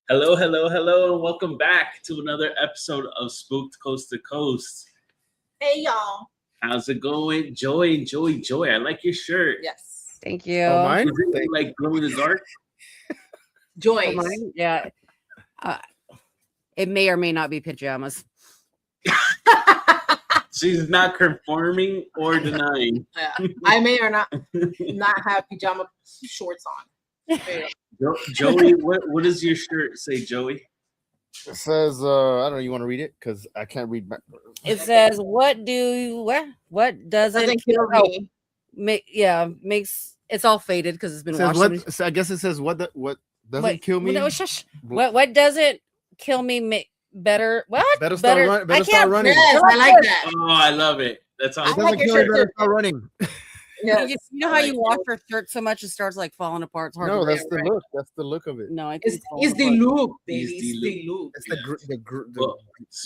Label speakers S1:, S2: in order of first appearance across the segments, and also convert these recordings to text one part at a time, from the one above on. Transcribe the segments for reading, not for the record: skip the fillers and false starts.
S1: Hello, hello, hello. Welcome back to another episode of Spooked Coast to Coast.
S2: Hey, y'all.
S1: How's it going? Joy. I like your shirt.
S2: Yes.
S3: Thank you.
S4: Oh, mine?
S1: Is it like glow in the dark?
S2: Joyce.
S3: Oh, mine? Yeah. It may or may not be pajamas.
S1: She's not confirming or denying.
S2: I may or not have pajama shorts on.
S1: Joey, what does your shirt say, Joey?
S4: It says, I don't know, you want to read it? Because I can't read back.
S3: It says, what doesn't
S2: kill me?
S3: Makes it's all faded because it's been
S4: Says
S3: washed.
S4: so I guess it says what doesn't kill me.
S3: No, shush. What doesn't kill me better? What?
S4: Better start running.
S2: Yes, I like that.
S1: Oh, I love it. That's all.
S4: It doesn't kill me, better start running.
S2: Yes.
S3: You know how you wash your shirt so much it starts like falling apart. It's hard
S4: No,
S3: to
S4: that's
S3: read,
S4: the
S3: right?
S4: look. That's the look of it.
S3: No, I think
S2: It's the look, baby.
S1: It's the look.
S2: It's
S4: It's
S2: the look.
S1: Well,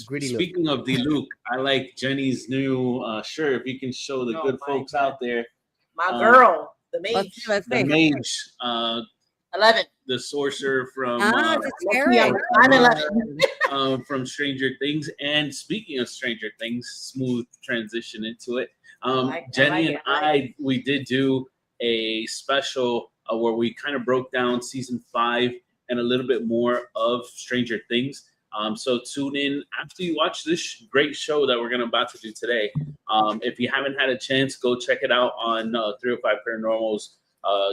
S4: gritty look.
S1: speaking of the Luke, I like Jenny's new shirt. If you can show the good folks out there,
S2: My girl, the mage.
S3: Let's
S1: the
S3: see.
S1: mage,
S2: 11.
S1: the sorcerer from
S3: It's scary.
S2: I'm 11.
S1: from Stranger Things. And speaking of Stranger Things, smooth transition into it. Jenny and I, we did do a special where we kind of broke down season 5 and a little bit more of Stranger Things. So tune in after you watch this great show that we're about to do today. If you haven't had a chance, go check it out on 305 Paranormal's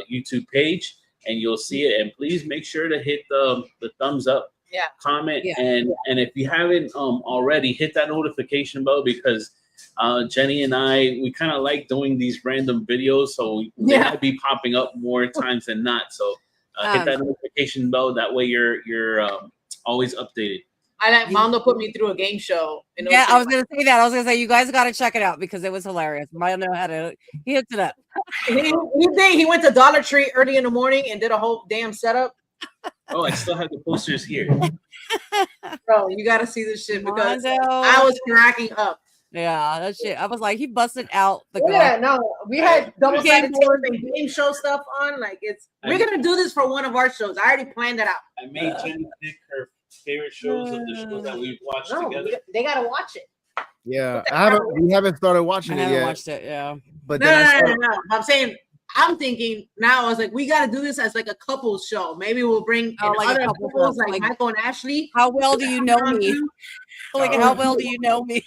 S1: YouTube page, and you'll see it. And please make sure to hit the thumbs up, comment, and if you haven't already, hit that notification bell, because Jenny and I, we kind of like doing these random videos, so they might be popping up more times than not. So hit that notification bell. That way you're always updated.
S2: I like Mondo put me through a game show.
S3: Yeah, I was gonna say that. I was gonna say you guys got to check it out because it was hilarious. Mondo had to. He hooked it up.
S2: He went to Dollar Tree early in the morning and did a whole damn setup.
S1: Oh, I still have the posters here.
S2: Bro, you got to see this shit because
S3: Mondo.
S2: I was cracking up.
S3: Yeah, that shit. I was like, he busted out the.
S2: We had double-sided tape and game show stuff on. Like we're gonna do this for one of our shows. I already planned it out.
S1: I made Jenny pick her favorite shows of the shows that we've watched together.
S2: They gotta watch it.
S4: Yeah, we haven't started watching
S3: I
S4: it
S3: haven't
S4: yet.
S3: watched it. Yeah,
S4: But
S2: No. I'm thinking now. I was like, we got to do this as like a couples show. Maybe we'll bring other couples like Michael and Ashley.
S3: How well do you know me? Like, how well do you know me?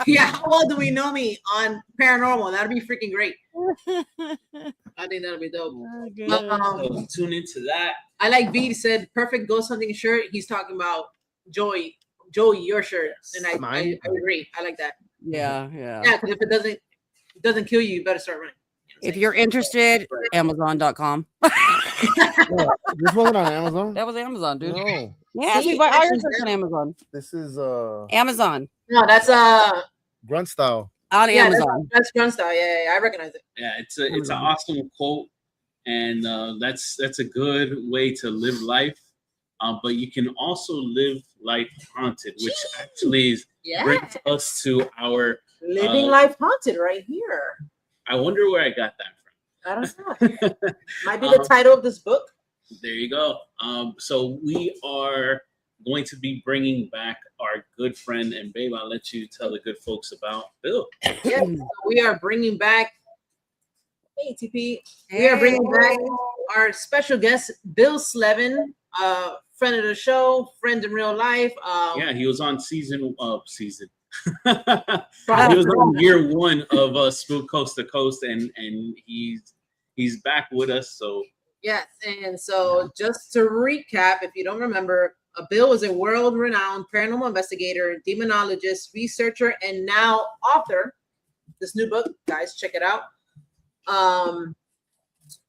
S2: Yeah, how well do we know me on Paranormal? That'd be freaking great. I think that'll be dope.
S1: So tune into that.
S2: I like V said perfect ghost hunting shirt. He's talking about Joey, your shirt, and I agree. I like that.
S3: Yeah.
S2: Because if it doesn't kill you, you better start running.
S3: If you're interested, Amazon.com.
S4: This wasn't on Amazon.
S3: That was Amazon, dude.
S4: No,
S3: Yeah, you buy all your stuff on Amazon.
S4: this is
S3: Amazon
S2: No, that's
S4: grunt style.
S3: on Amazon.
S2: That's Grunt style. Yeah, I recognize it.
S1: Yeah, it's an awesome quote, and that's a good way to live life. But you can also live life haunted, which actually brings us to our
S2: Living Life Haunted right here.
S1: I wonder where I got that from.
S2: I don't know. Might be the title of this book.
S1: There you go. So we are going to be bringing back our good friend, and babe, I'll let you tell the good folks about Bill.
S2: Yes, we are bringing back. Hey, TP. We are bringing back our special guest, Bill Slevin, friend of the show, friend in real life.
S1: Yeah, he was on season. He was on year 1 of Spook Coast to Coast, and he's back with us. So
S2: yes, and so just to recap, if you don't remember, Bill is a world-renowned paranormal investigator, demonologist, researcher, and now author. This new book, guys, check it out.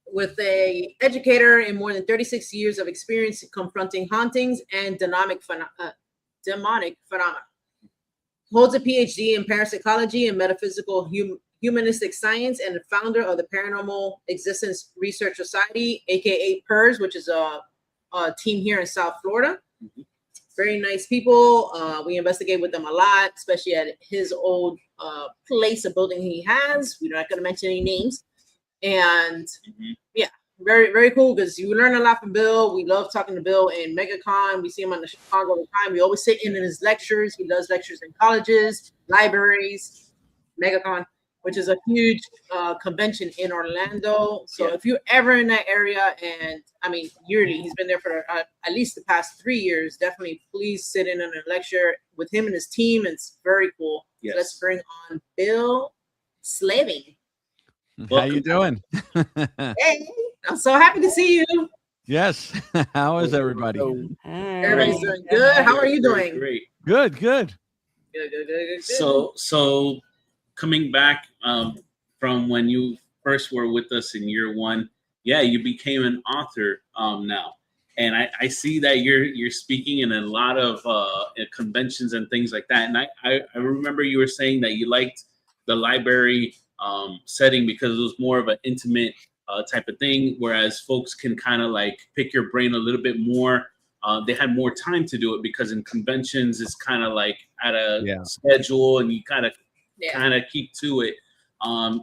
S2: With a educator in more than 36 years of experience confronting hauntings and demonic phenomena. Holds a Ph.D. in Parapsychology and Metaphysical Humanistic Science, and the founder of the Paranormal Existence Research Society, aka P.E.R.S, which is a team here in South Florida. Very nice people. We investigate with them a lot, especially at his old place, a building he has. We're not going to mention any names. And Very, very cool because you learn a lot from Bill. We love talking to Bill in MegaCon. We see him on the Chicago all the time. We always sit in his lectures. He does lectures in colleges, libraries, MegaCon, which is a huge convention in Orlando. So if you're ever in that area, and I mean, yearly, he's been there for at least the past 3 years, definitely please sit in on a lecture with him and his team. It's very cool.
S1: Yes.
S2: So let's bring on Bill Slevin.
S5: How you doing?
S2: Hey, I'm so happy to see you.
S5: Yes. How is everybody?
S2: Everybody's doing good. How are you doing?
S1: Great.
S5: Good.
S2: Good.
S1: So coming back from when you first were with us in year one, you became an author now, and I see that you're speaking in a lot of conventions and things like that. And I remember you were saying that you liked the library setting because it was more of an intimate type of thing, whereas folks can kind of like pick your brain a little bit more. They had more time to do it because in conventions it's kind of like at a schedule and you kind of keep to it.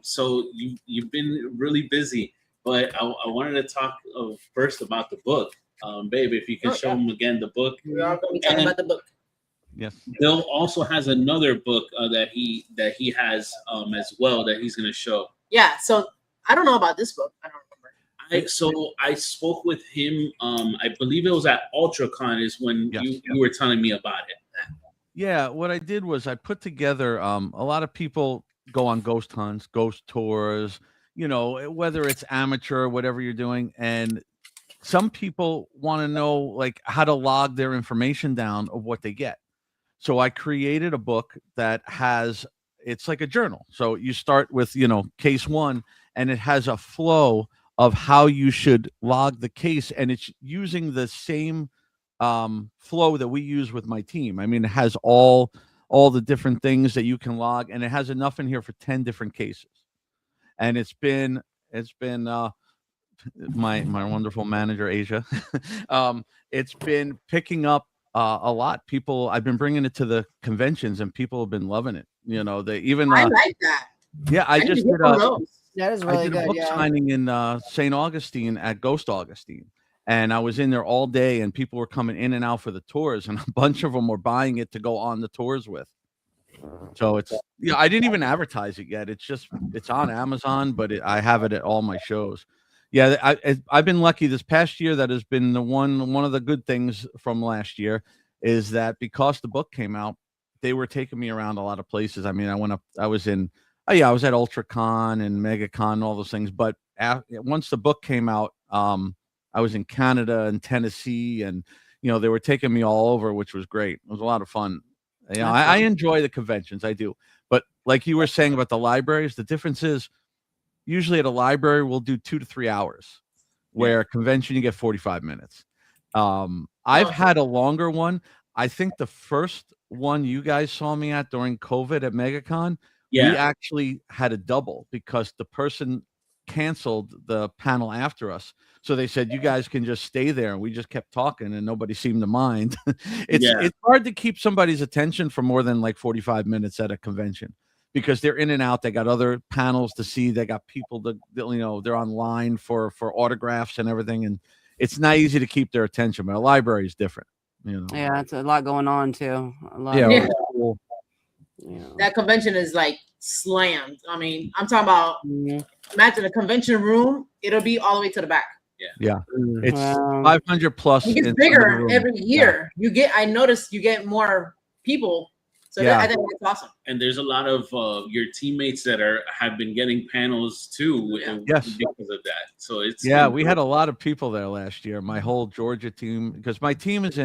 S1: So you've been really busy, but I wanted to talk first about the book. Babe, if you can show them again the book.
S2: We're all going to be talking about the book.
S5: Yes.
S1: Bill also has another book that he has as well that he's going to show.
S2: Yeah, so I don't know about this book. I don't remember.
S1: I spoke with him. I believe it was at UltraCon is when you were telling me about it.
S5: Yeah, what I did was I put together a lot of people go on ghost hunts, ghost tours, whether it's amateur or whatever you're doing, and some people want to know like how to log their information down of what they get. So I created a book that it's like a journal. So you start with, case one, and it has a flow of how you should log the case. And it's using the same flow that we use with my team. I mean, it has all the different things that you can log, and it has enough in here for 10 different cases. And it's been my wonderful manager, Asia. It's been picking up a lot. People, I've been bringing it to the conventions and people have been loving it. They even
S2: I like that.
S5: Yeah, I just did
S3: that is really
S5: I did a
S3: good.
S5: book signing in St. Augustine at Ghost Augustine, and I was in there all day, and people were coming in and out for the tours, and a bunch of them were buying it to go on the tours with. So it's I didn't even advertise it yet. It's on Amazon, but I have it at all my shows. Yeah, I've been lucky this past year. That has been the one of the good things from last year is that because the book came out, they were taking me around a lot of places. I mean, I was at UltraCon and MegaCon and all those things. But once the book came out, I was in Canada and Tennessee, and they were taking me all over, which was great. It was a lot of fun. I enjoy the conventions, I do. But like you were saying about the libraries, the difference is usually at a library we'll do 2 to 3 hours, where a convention you get 45 minutes. I've had a longer one. I think the first one you guys saw me at during COVID at MegaCon, we actually had a double because the person canceled the panel after us. So they said, you guys can just stay there. And we just kept talking and nobody seemed to mind. It's hard to keep somebody's attention for more than like 45 minutes at a convention because they're in and out. They got other panels to see. They got people that they're online for autographs and everything. And it's not easy to keep their attention, but a library is different.
S3: Yeah, it's a lot going on too.
S5: Cool.
S2: That convention is like slammed. I mean, I'm talking about imagine a convention room, it'll be all the way to the back.
S5: It's 500 plus.
S2: It gets bigger every year. I noticed you get more people. So I think that's awesome.
S1: And there's a lot of your teammates that have been getting panels too because of that. So it's
S5: we had a lot of people there last year. My whole Georgia team, because my team is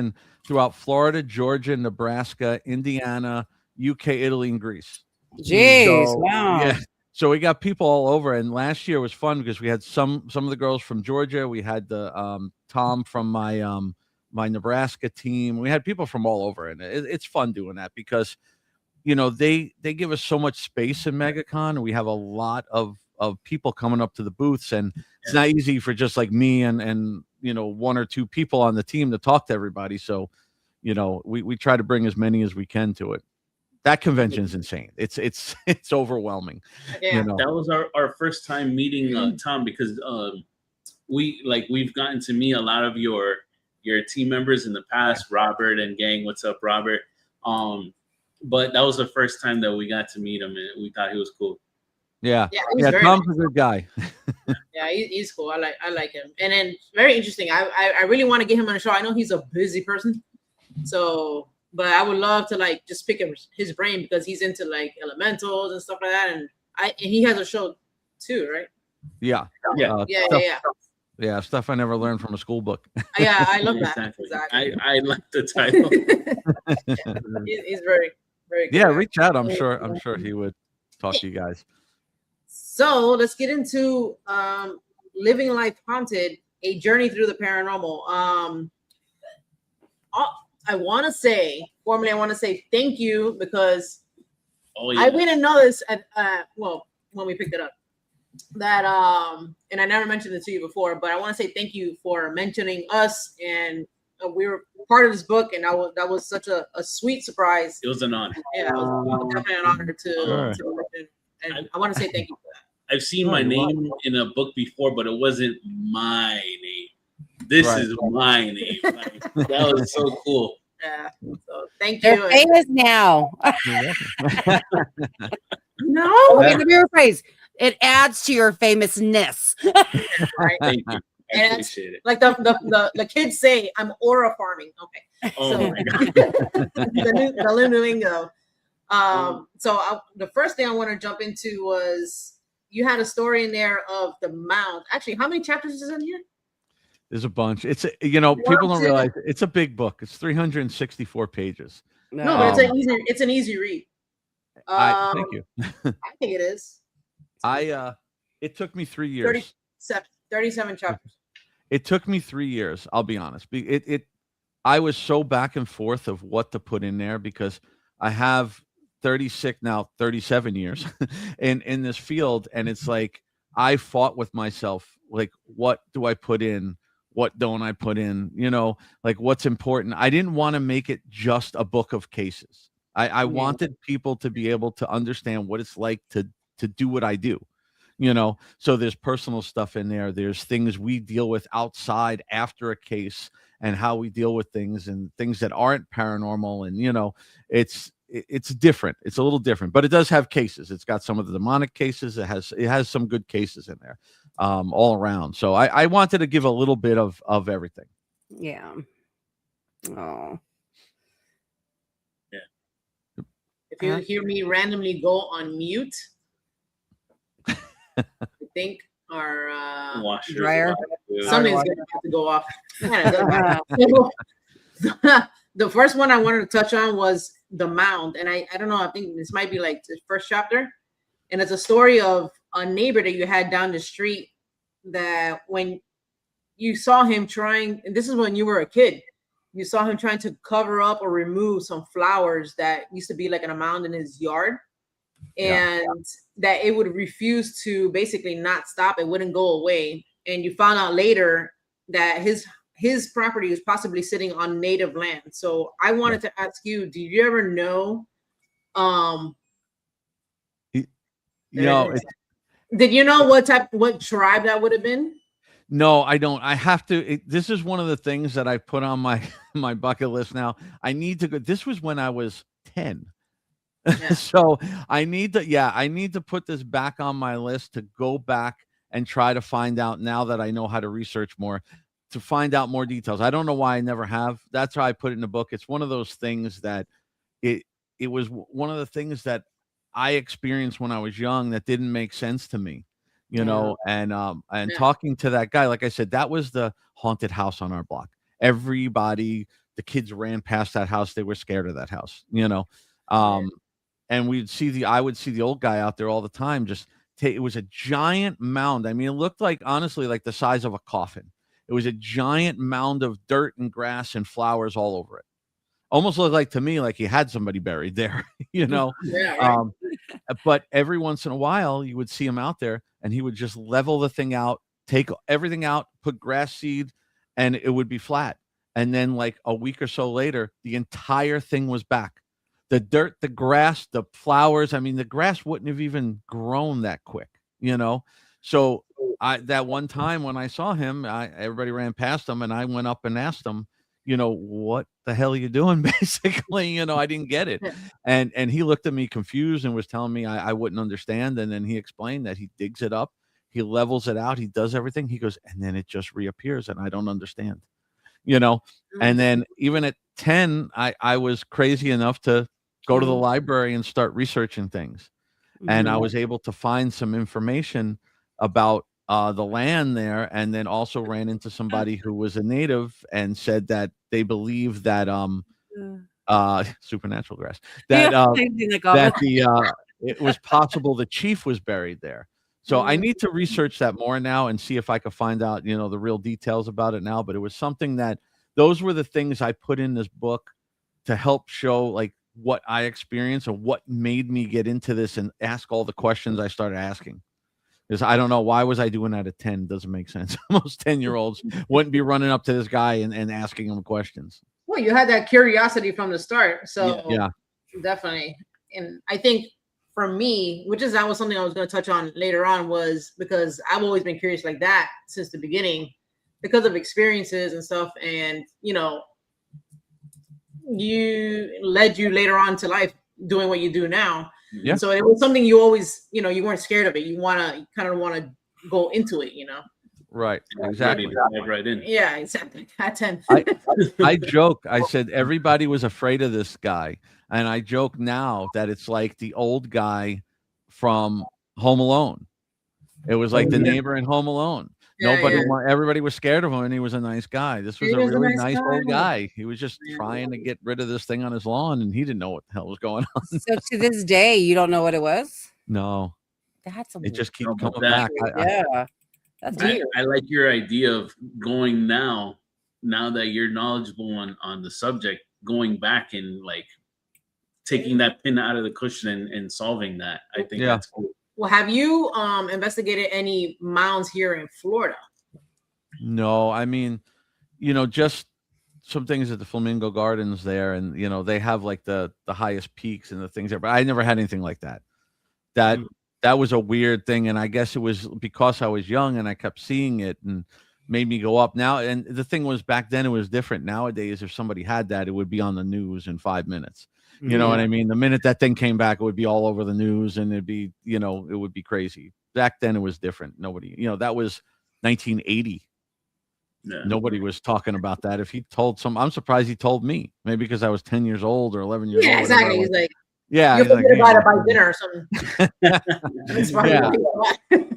S5: throughout Florida, Georgia, Nebraska, Indiana, UK, Italy, and Greece.
S3: Jeez, wow.
S5: Yeah. So we got people all over, and last year was fun because we had some of the girls from Georgia. We had the Tom from my Nebraska team. We had people from all over, and it's fun doing that because they give us so much space in MegaCon, and we have a lot of people coming up to the booths, and it's not easy for just like me and 1 or 2 people on the team to talk to everybody. So we try to bring as many as we can to it. That convention is insane. It's overwhelming.
S2: Yeah.
S1: That was our first time meeting Tom because we've gotten to meet a lot of your team members in the past, Robert and gang. What's up, Robert? But that was the first time that we got to meet him, and we thought he was cool.
S5: Yeah,
S2: he's very
S5: Tom's
S2: nice.
S5: a good guy.
S2: Yeah, he's cool. I like him. And then very interesting. I really want to get him on the show. I know he's a busy person, so but I would love to like just pick his brain because he's into like elementals and stuff like that. And he has a show too, right?
S5: Yeah. Yeah, stuff I never learned from a school book.
S2: Yeah, I love that.
S1: Exactly. I like the title.
S2: He's very, very good.
S5: Yeah, reach out. I'm sure he would talk to you guys.
S2: So let's get into Living Life Haunted, a journey through the paranormal. I want to say thank you because I didn't know this at when we picked it up. That and I never mentioned it to you before, but I want to say thank you for mentioning us, and we were part of this book, and that was such a sweet surprise.
S1: It was an honor.
S2: Yeah, it was definitely an honor to mention, and I want to say thank you for that.
S1: I've seen my name in a book before, but it wasn't my name. This is my name. Like, that was so cool.
S2: Yeah. So thank you.
S3: They're famous now.
S2: No.
S3: Let me rephrase. It adds to your famousness.
S2: Right.
S1: Thank you. I appreciate it.
S2: Like the kids say, I'm aura farming. Okay.
S1: Oh
S2: so,
S1: my God.
S2: the lingo. So the first thing I want to jump into was you had a story in there of the mound. Actually, how many chapters is in here?
S5: There's a bunch. It's people don't realize it's a big book. It's 364 pages.
S2: No, but it's an easy read.
S5: Thank you.
S2: I think it is.
S5: It took me 3 years.
S2: 37 chapters.
S5: It took me 3 years. I'll be honest. I was so back and forth of what to put in there because I have 37 years in this field, and it's like I fought with myself. Like, what do I put in? What don't I put in? Like what's important. I didn't want to make it just a book of cases. I wanted people to be able to understand what it's like to do what I do. So there's personal stuff in there. There's things we deal with outside after a case and how we deal with things and things that aren't paranormal. And, it's different. It's a little different, but it does have cases. It's got some of the demonic cases. It has some good cases in there all around. So I wanted to give a little bit of everything.
S3: Yeah. Oh.
S1: Yeah.
S2: If you hear me randomly go on mute, I think our
S3: dryer,
S2: something's gonna have to go off. The first one I wanted to touch on was the mound, and I don't know. I think this might be like the first chapter, and it's a story of a neighbor that you had down the street. That when you saw him trying, and this is when you were a kid, you saw him trying to cover up or remove some flowers that used to be like in a mound in his yard. And that it would refuse to basically not stop. It wouldn't go away. And you found out later that his property was possibly sitting on native land. So I wanted to ask you, did you ever know? Did you know what tribe that would have been?
S5: No, I don't. I have to. This is one of the things that I put on my bucket list now. I need to go. This was when I was 10. Yeah. So I need to put this back on my list to go back and try to find out, now that I know how to research more, to find out more details. I don't know why I never have. That's how I put it in the book. It's one of those things that it was one of the things that I experienced when I was young that didn't make sense to me, and talking to that guy, like I said, that was the haunted house on our block. Everybody, the kids ran past that house. They were scared of that house, and I would see the old guy out there all the time. It was a giant mound. I mean, it looked like, honestly, like the size of a coffin. It was a giant mound of dirt and grass and flowers all over it. Almost looked like, to me, like he had somebody buried there, Yeah, right. But every once in a while you would see him out there, and he would just level the thing out, take everything out, put grass seed, and it would be flat. And then like a week or so later, the entire thing was back. The dirt, the grass, the flowers. I mean, the grass wouldn't have even grown that quick, So that one time when I saw him, everybody ran past him, and I went up and asked him, what the hell are you doing? Basically, I didn't get it. And he looked at me confused and was telling me I wouldn't understand. And then he explained that he digs it up, he levels it out, he does everything. He goes, and then it just reappears, and I don't understand. And then even at 10, I was crazy enough to go to the library and start researching things. And I was able to find some information about the land there, and then also ran into somebody who was a native and said that they believe that supernatural grass, that it was possible the chief was buried there. So I need to research that more now and see if I could find out, the real details about it now. But it was something that those were the things I put in this book to help show like what I experienced and what made me get into this and ask all the questions I started asking. Because I don't know, why was I doing that at 10? Doesn't make sense. Most 10-year-olds wouldn't be running up to this guy and asking him questions.
S2: Well, you had that curiosity from the start. So
S5: yeah,
S2: definitely. And I think for me, that was something I was going to touch on later on, was because I've always been curious like that since the beginning because of experiences and stuff. And, you led you later on to life doing what you do now.
S5: Yeah.
S2: So it was something you always, you weren't scared of it. You kind of want to go into it,
S5: Right. Exactly.
S1: Right in.
S2: Yeah, exactly. At 10.
S5: I joke. I said everybody was afraid of this guy. And I joke now that it's like the old guy from Home Alone. It was like the neighbor in Home Alone. Everybody was scared of him, and he was a nice guy. This was a really nice old guy. He was just trying to get rid of this thing on his lawn, and he didn't know what the hell was going on.
S3: So to this day, you don't know what it was?
S5: No.
S3: That's
S5: it just keeps coming back.
S3: That's
S1: I like your idea of going now that you're knowledgeable on the subject, going back and like taking that pin out of the cushion and solving that. I think that's cool.
S2: Well, have you investigated any mounds here in Florida?
S5: No, I mean, just some things at the Flamingo Gardens there, and they have like the highest peaks and the things there, but I never had anything like that. That was a weird thing, and I guess it was because I was young and I kept seeing it and made me go up. Now, and the thing was, back then it was different. Nowadays, if somebody had that, it would be on the news in 5 minutes. You know what I mean? The minute that thing came back, it would be all over the news, and it'd be, it would be crazy. Back then it was different. Nobody, that was 1980. Yeah. Nobody was talking about that. If he told I'm surprised he told me. Maybe because I was 10 years old or 11 years old.
S2: Yeah, exactly. He's like,
S5: yeah,
S2: you're forgetting about it by dinner or something.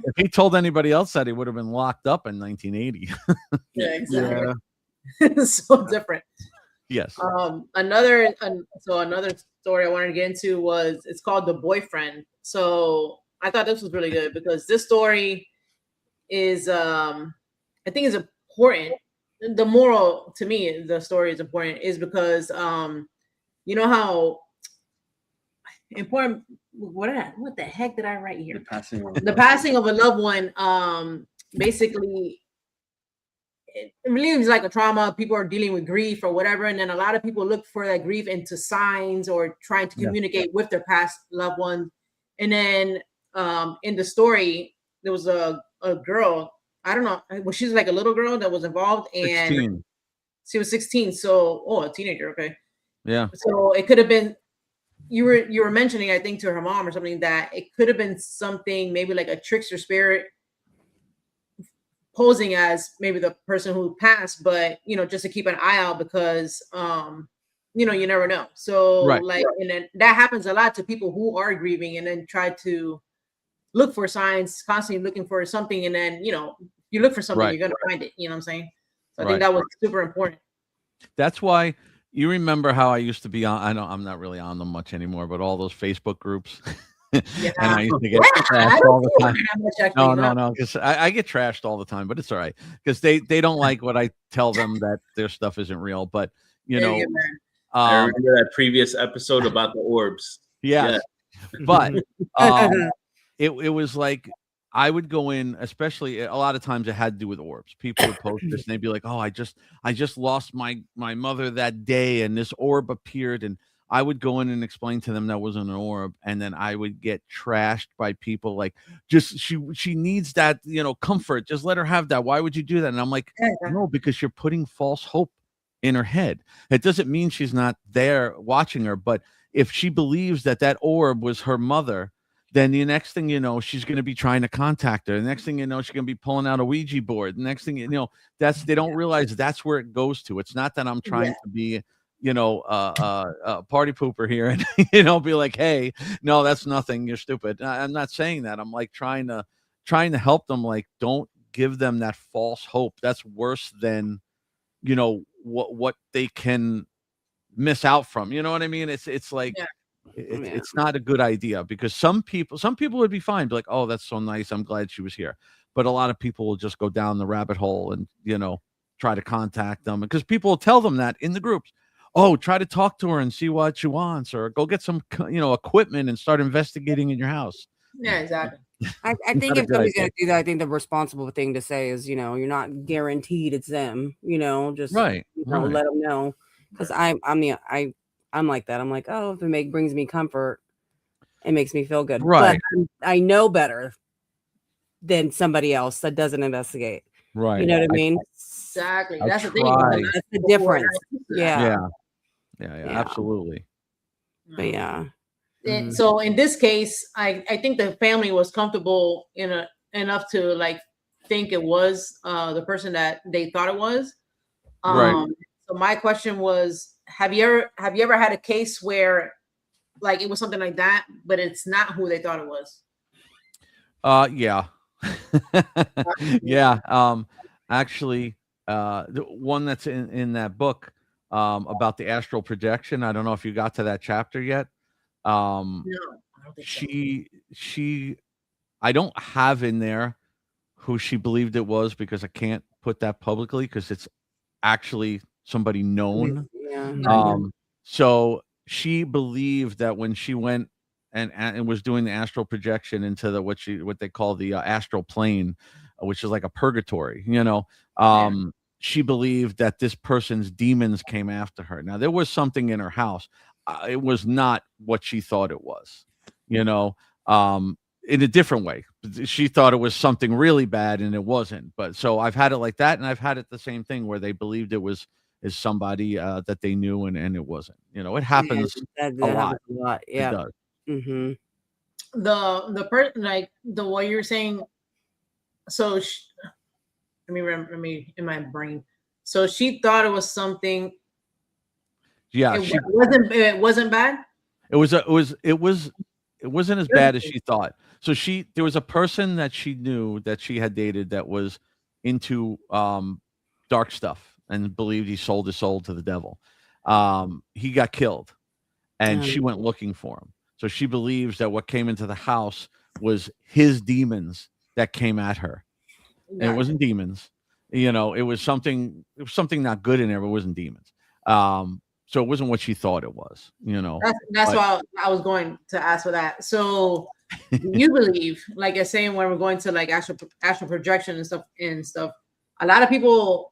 S5: If he told anybody else that, he would have been locked up in 1980.
S2: Yeah, exactly. Yeah. So different.
S5: Yes.
S2: Another story I wanted to get into was, it's called The Boyfriend. So I thought this was really good because this story is, I think is important. The moral to me, the story is important, is because, you know how important, what the heck did I write here? The passing of a loved one, basically, it really is like a trauma. People are dealing with grief or whatever, and then a lot of people look for that grief into signs or trying to communicate with their past loved one. And then in the story, there was a girl, I don't know, well, she's like a little girl that was involved, and
S5: 16.
S2: She was 16. So, a teenager, okay.
S5: Yeah.
S2: So it could have been, you were mentioning, I think, to her mom or something, that it could have been something maybe like a trickster spirit posing as maybe the person who passed, but just to keep an eye out because you never know. So right. And then that happens a lot to people who are grieving and then try to look for signs, constantly looking for something, and then you look for something, you're gonna find it. You know what I'm saying? So I think that was super important.
S5: That's why you remember how I used to be on. I know I'm not really on them much anymore, but all those Facebook groups. Yeah. And I used to get trashed all the time. No, because I get trashed all the time, but it's all right because they don't like what I tell them, that their stuff isn't real. But
S1: I remember that previous episode about the orbs.
S5: Yeah. But it was like I would go in, especially a lot of times it had to do with orbs. People would post this and they'd be like, "Oh, I just lost my mother that day, and this orb appeared, and I would go in and explain to them that wasn't an orb, and then I would get trashed by people like, just she needs that, comfort. Just let her have that. Why would you do that? And I'm like, no, because you're putting false hope in her head. It doesn't mean she's not there watching her, but if she believes that that orb was her mother, then the next thing you know, she's going to be trying to contact her. The next thing you know, she's going to be pulling out a Ouija board. The next thing you know, they don't realize that's where it goes to. It's not that I'm trying to be, party pooper here and, be like, hey, no, that's nothing. You're stupid. I'm not saying that. I'm like trying to help them. Like, don't give them that false hope. That's worse than, what they can miss out from. You know what I mean? It's like, it's not a good idea, because some people would be fine, be like, oh, that's so nice, I'm glad she was here. But a lot of people will just go down the rabbit hole and try to contact them, because people will tell them that in the groups. Oh, try to talk to her and see what she wants, or go get some equipment and start investigating in your house.
S2: Yeah, exactly.
S3: I think if somebody's going to do that, I think the responsible thing to say is, you're not guaranteed it's them, just
S5: right.
S3: let them know. Because I'm like that. I'm like, oh, if it brings me comfort, it makes me feel good.
S5: Right.
S3: But I know better than somebody else that doesn't investigate.
S5: Right.
S3: You know what I mean?
S2: Exactly.
S5: I
S2: That's the thing.
S5: try.
S3: That's the difference. Yeah.
S5: Absolutely.
S3: But yeah.
S2: And so in this case, I think the family was comfortable enough to like think it was the person that they thought it was.
S5: Right.
S2: So my question was, have you ever had a case where like it was something like that, but it's not who they thought it was?
S5: Yeah. Yeah. Actually, the one that's in that book about the astral projection, I don't know if you got to that chapter yet.
S2: No, I don't think
S5: she I don't have in there who she believed it was, because I can't put that publicly, because it's actually somebody known. So she believed that when she went and was doing the astral projection into the what they call the astral plane, which is like a purgatory, she believed that this person's demons came after her. Now, there was something in her house. It was not what she thought it was, in a different way. She thought it was something really bad, and it wasn't. But so I've had it like that, and I've had it the same thing where they believed it was somebody that they knew, and it wasn't. It happens a lot.
S3: Yeah.
S5: It does.
S3: Mm-hmm.
S2: the person like the what you're saying. So let me remember. In my brain. So she thought it was something.
S5: Yeah,
S2: it wasn't bad.
S5: It wasn't as bad as she thought. So there was a person that she knew that she had dated that was into dark stuff and believed he sold his soul to the devil. He got killed, and she went looking for him. So she believes that what came into the house was his demons that came at her. And it wasn't demons. It was something not good in there, but it wasn't demons. So it wasn't what she thought it was,
S2: That's why I was going to ask for that. So do you believe, like I was saying, when we're going to like astral projection and stuff, a lot of people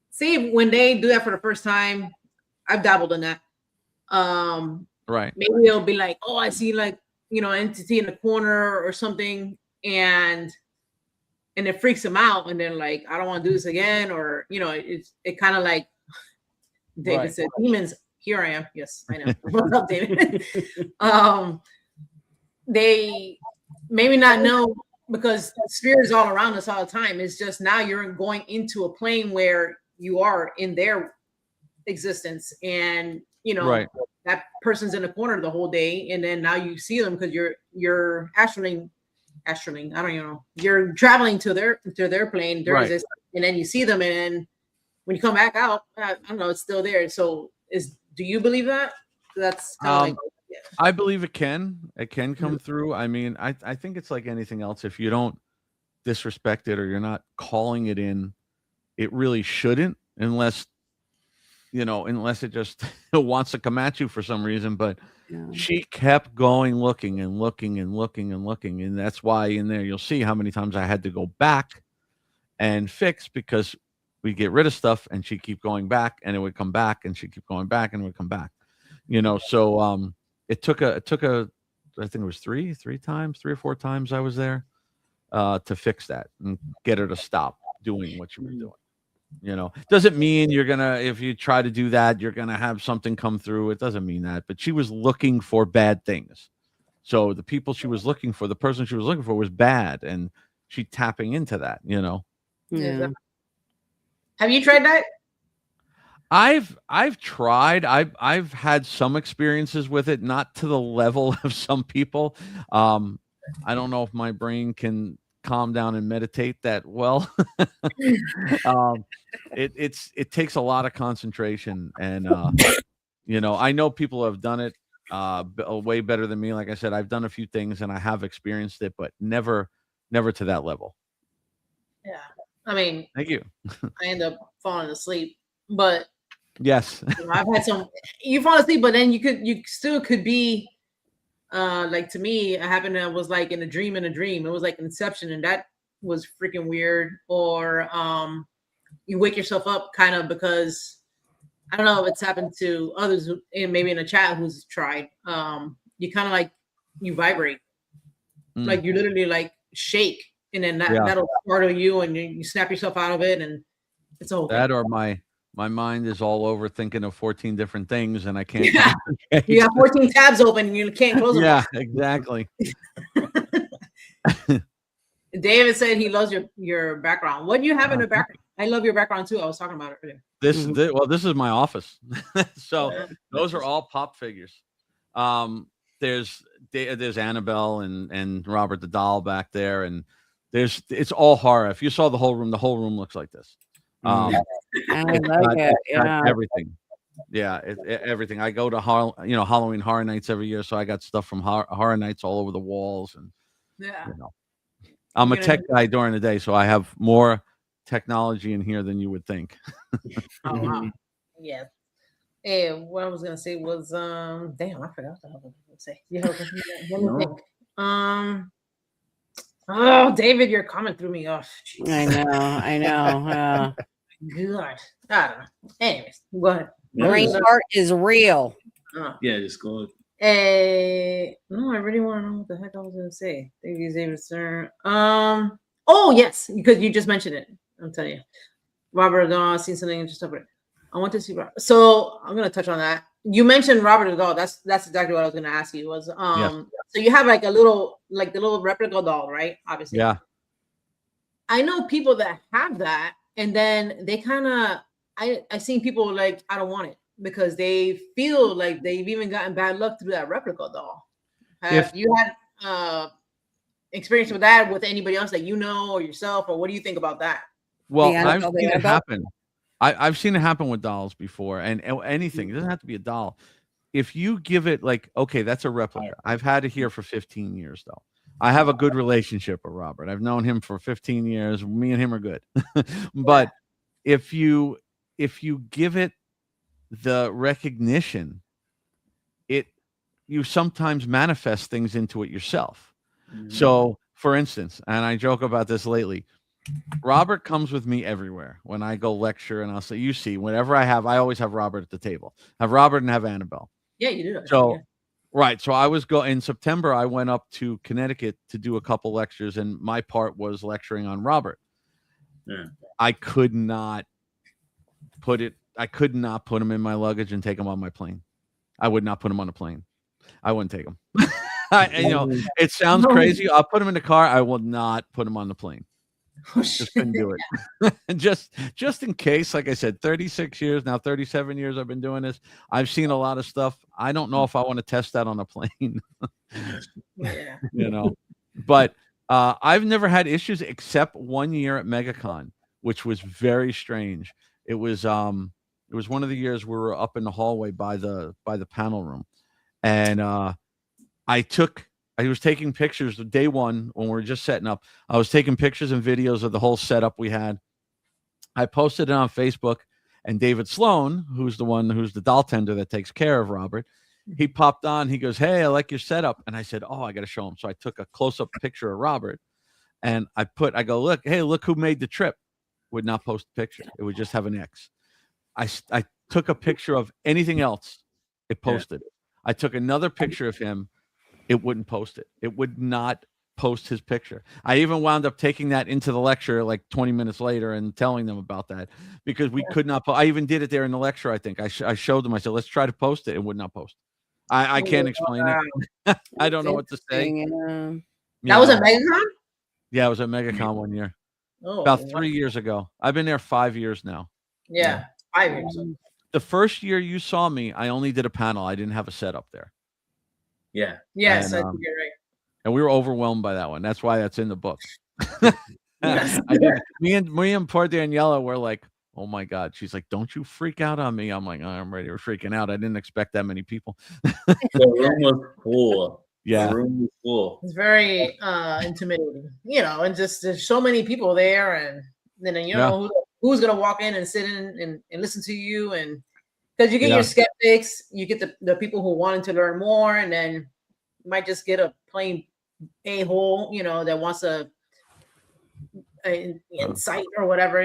S2: see when they do that for the first time. I've dabbled in that.
S5: Right.
S2: Maybe it'll be like, oh, I see like, entity in the corner or something, and it freaks them out, and then like, I don't want to do this again, or it kind of like David said, demons, here I am. Yes, I know. What's up, David? They maybe not know, because spirit is all around us all the time. It's just now you're going into a plane where you are in their existence, and that person's in the corner the whole day, and then now you see them because you're astraling. I don't even know. You're traveling to their plane, their existence, and then you see them, and when you come back out, I don't know, it's still there. So do you believe that? That's kind of
S5: I believe it can come through. I mean, I think it's like anything else. If you don't disrespect it, or you're not calling it in, it really shouldn't, unless it just wants to come at you for some reason. But she kept going, looking and looking and looking and looking. And that's why in there, you'll see how many times I had to go back and fix, because we get rid of stuff and she keep going back, and it would come back, and she keep going back, and it would come back. So it took a I think it was three or four times I was there to fix that and get her to stop doing what you were doing. Doesn't mean if you try to do that, you're gonna have something come through. It doesn't mean that, but she was looking for bad things. So the person she was looking for was bad, and she tapping into that.
S3: Yeah.
S2: Have you tried that?
S5: I've tried. I've had some experiences with it, not to the level of some people. I don't know if my brain can calm down and meditate that well. It takes a lot of concentration, and I know people have done it way better than me. Like I said, I've done a few things and I have experienced it, but never to that level.
S2: Yeah. I mean,
S5: Thank you.
S2: I end up falling asleep, but
S5: Yes.
S2: I've had some. You fall asleep, but then you still could be. Like to me, it happened. I was like in a dream. It was like Inception, and that was freaking weird. Or you wake yourself up kind of because I don't know if it's happened to others, maybe in a chat who's tried. You kind of like you vibrate, like you literally like shake, and then that'll startle you, and you snap yourself out of it, and it's a whole
S5: that
S2: thing.
S5: or my mind is all over thinking of 14 different things and I can't.
S2: Yeah. You have 14 tabs open and you can't close them.
S5: Yeah, exactly.
S2: David said he loves your background. What do you have in the background? I love your background too. I was talking about it earlier.
S5: This is my office. So those are all pop figures. There's Annabelle and Robert the doll back there, and it's all horror. If you saw the whole room looks like this.
S3: I like it. Yeah.
S5: Everything. Yeah, everything. I go to Halloween Horror Nights every year, so I got stuff from Horror Nights all over the walls, and I'm a tech guy during the day, so I have more technology in here than you would think.
S2: Oh wow. Yeah. And what I was gonna say was damn, I forgot what I was gonna say. Oh, David, you're coming through me off.
S3: I know.
S2: God. I don't know. Anyways, go ahead.
S3: Brain fart is real.
S1: Yeah, just go.
S2: No, I really want to know what the heck I was gonna say. Thank you, David Stern. Oh yes, because you just mentioned it. I'm telling you, Robert Dahl. Seen something interesting about it. I want to see Robert. So I'm gonna touch on that. You mentioned Robert Dahl. That's exactly what I was gonna ask you. Was So you have like the little replica doll, right? Obviously.
S5: Yeah.
S2: I know people that have that, and then they kind of. I've seen people like I don't want it because they feel like they've even gotten bad luck through that replica doll. Have you had experience with that with anybody else that you know or yourself, or what do you think about that?
S5: Well, I've seen it happen. I've seen it happen with dolls before, and anything. It doesn't have to be a doll. If you give it okay, that's a replica. I've had it here for 15 years though. I have a good relationship with Robert. I've known him for 15 years. Me and him are good. But if you give it the recognition, you sometimes manifest things into it yourself. So, for instance, and I joke about this lately, Robert comes with me everywhere when I go lecture, and I'll say, you see, whenever I always have Robert at the table. Have Robert and have Annabelle.
S2: Yeah, you do.
S5: So, right. So I was in September, I went up to Connecticut to do a couple lectures, and my part was lecturing on Robert. Yeah. I could not put him in my luggage and take him on my plane. I would not put him on a plane. I wouldn't take him. It sounds crazy. I'll put him in the car. I will not put him on the plane. Just couldn't do it. just in case, like I said, 36 years now, 37 years I've been doing this. I've seen a lot of stuff. I don't know if I want to test that on a plane. But I've never had issues except one year at MegaCon, which was very strange. It was one of the years we were up in the hallway by the panel room, and I was taking pictures of day one when we were just setting up. I was taking pictures and videos of the whole setup we had. I posted it on Facebook, and David Sloan, who's the doll tender that takes care of Robert, he popped on. He goes, "Hey, I like your setup." And I said, "Oh, I got to show him." So I took a close-up picture of Robert, and I go, "Look who made the trip." Would not post a picture. It would just have an X. I took a picture of anything else, It posted it. I took another picture of him. It wouldn't post it. It would not post his picture. I even wound up taking that into the lecture like 20 minutes later and telling them about that because we could not. I even did it there in the lecture. I think I showed them. I said, let's try to post it. It would not post. I can't explain it. I don't know what to say.
S2: That was at MegaCon?
S5: Yeah, I was at MegaCon 1 year. About 3 years ago. I've been there 5 years now.
S2: Yeah, 5 years.
S5: The first year you saw me, I only did a panel. I didn't have a setup there.
S1: Yeah.
S2: Yes,
S5: And,
S2: I think you're right.
S5: And we were overwhelmed by that one. That's why that's in the book.
S2: Yes.
S5: Me and poor Daniela were like, oh my God. She's like, don't you freak out on me. I'm like, oh, I'm ready. We're freaking out. I didn't expect that many people.
S1: The room was full.
S5: Yeah.
S1: The room was full.
S2: It's very intimidating, and just there's so many people there, and then you don't know who's gonna walk in and sit in and listen to you, and because you get your skeptics, you get the people who wanted to learn more, and then you might just get a plain a-hole, that wants a insight or whatever,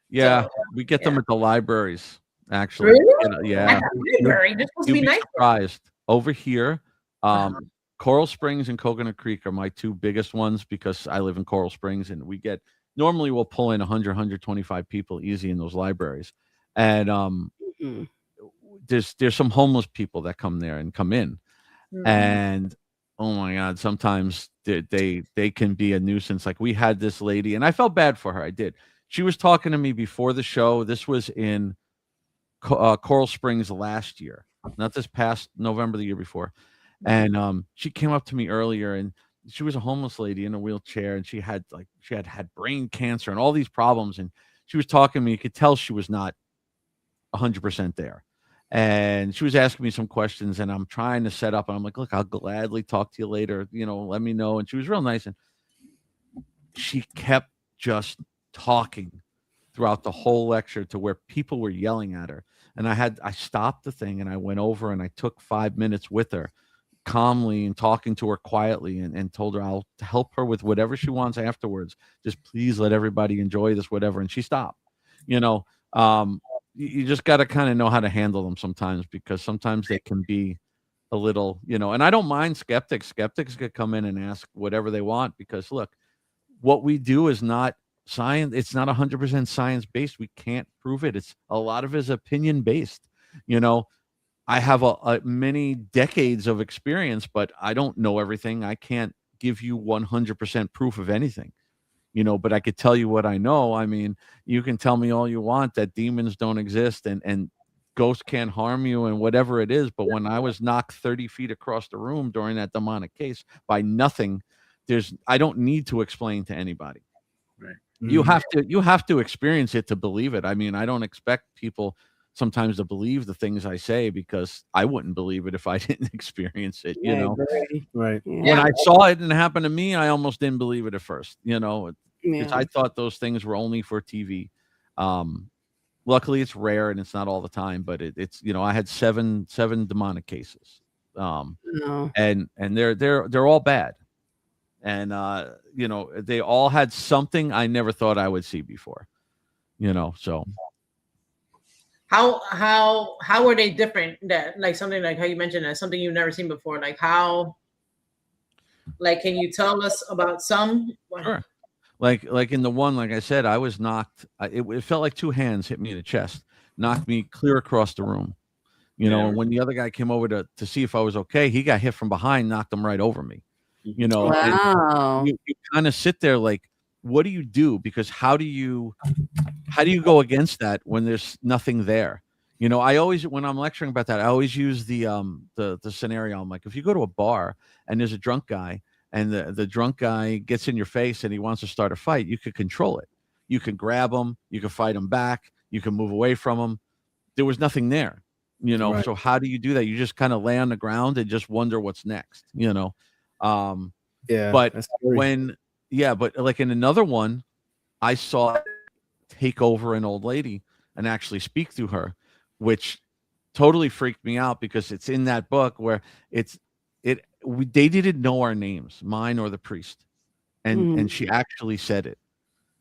S5: Yeah,
S2: So,
S5: we get them at the libraries, actually.
S2: Really?
S5: Yeah.
S2: Library. They're supposed to
S5: You'd
S2: be
S5: be
S2: nice.
S5: surprised. Over here, Coral Springs and Coconut Creek are my two biggest ones because I live in Coral Springs, and normally we'll pull in 100, 125 people easy in those libraries. And there's some homeless people that come there and come in. And oh my God, sometimes they can be a nuisance. Like we had this lady, and I felt bad for her. I did. She was talking to me before the show. This was in Coral Springs last year, not this past November, the year before. And she came up to me earlier, and she was a homeless lady in a wheelchair, and she had brain cancer and all these problems. And she was talking to me. You could tell she was not 100% there. And she was asking me some questions, and I'm trying to set up, and I'm like, look, I'll gladly talk to you later. Let me know. And she was real nice. And she kept just talking throughout the whole lecture to where people were yelling at her. And I stopped the thing, and I went over and I took 5 minutes with her calmly and talking to her quietly and told her I'll help her with whatever she wants afterwards. Just please let everybody enjoy this, whatever. And she stopped. You just got to kind of know how to handle them sometimes, because sometimes they can be a little, and I don't mind skeptics. Skeptics could come in and ask whatever they want, because look, what we do is not science. It's not 100% science based. We can't prove it. It's a lot of it is opinion based. I have many decades of experience, but I don't know everything. I can't give you 100% proof of anything. But I could tell you what I know. I mean, you can tell me all you want that demons don't exist and ghosts can't harm you and whatever it is. But when I was knocked 30 feet across the room during that demonic case by nothing, I don't need to explain to anybody.
S1: Right.
S5: You have to experience it to believe it. I mean, I don't expect people sometimes to believe the things I say, because I wouldn't believe it if I didn't experience it,
S4: Right.
S5: When I saw it and it happened to me, I almost didn't believe it at first, because I thought those things were only for TV. Luckily it's rare and it's not all the time, but it's I had seven demonic cases. And they're all bad. And they all had something I never thought I would see before. So
S2: How were they different? That like something like how you mentioned that something you've never seen before. Like how? Like, can you tell us about some?
S5: Sure. Like in the one, like I said, I was knocked. It felt like two hands hit me in the chest, knocked me clear across the room. And when the other guy came over to see if I was okay, he got hit from behind, knocked him right over me.
S3: Wow.
S5: You kind of sit there like, what do you do? Because how do you go against that when there's nothing there? I always, when I'm lecturing about that, I always use the scenario. I'm like, if you go to a bar and there's a drunk guy, and the drunk guy gets in your face and he wants to start a fight, you could control it. You can grab him, you can fight him back, you can move away from him. There was nothing there, Right. So how do you do that? You just kind of lay on the ground and just wonder what's next,
S4: Yeah.
S5: But but like in another one, I saw it take over an old lady and actually speak through her, which totally freaked me out, because it's in that book where they didn't know our names, mine or the priest. And she actually said it.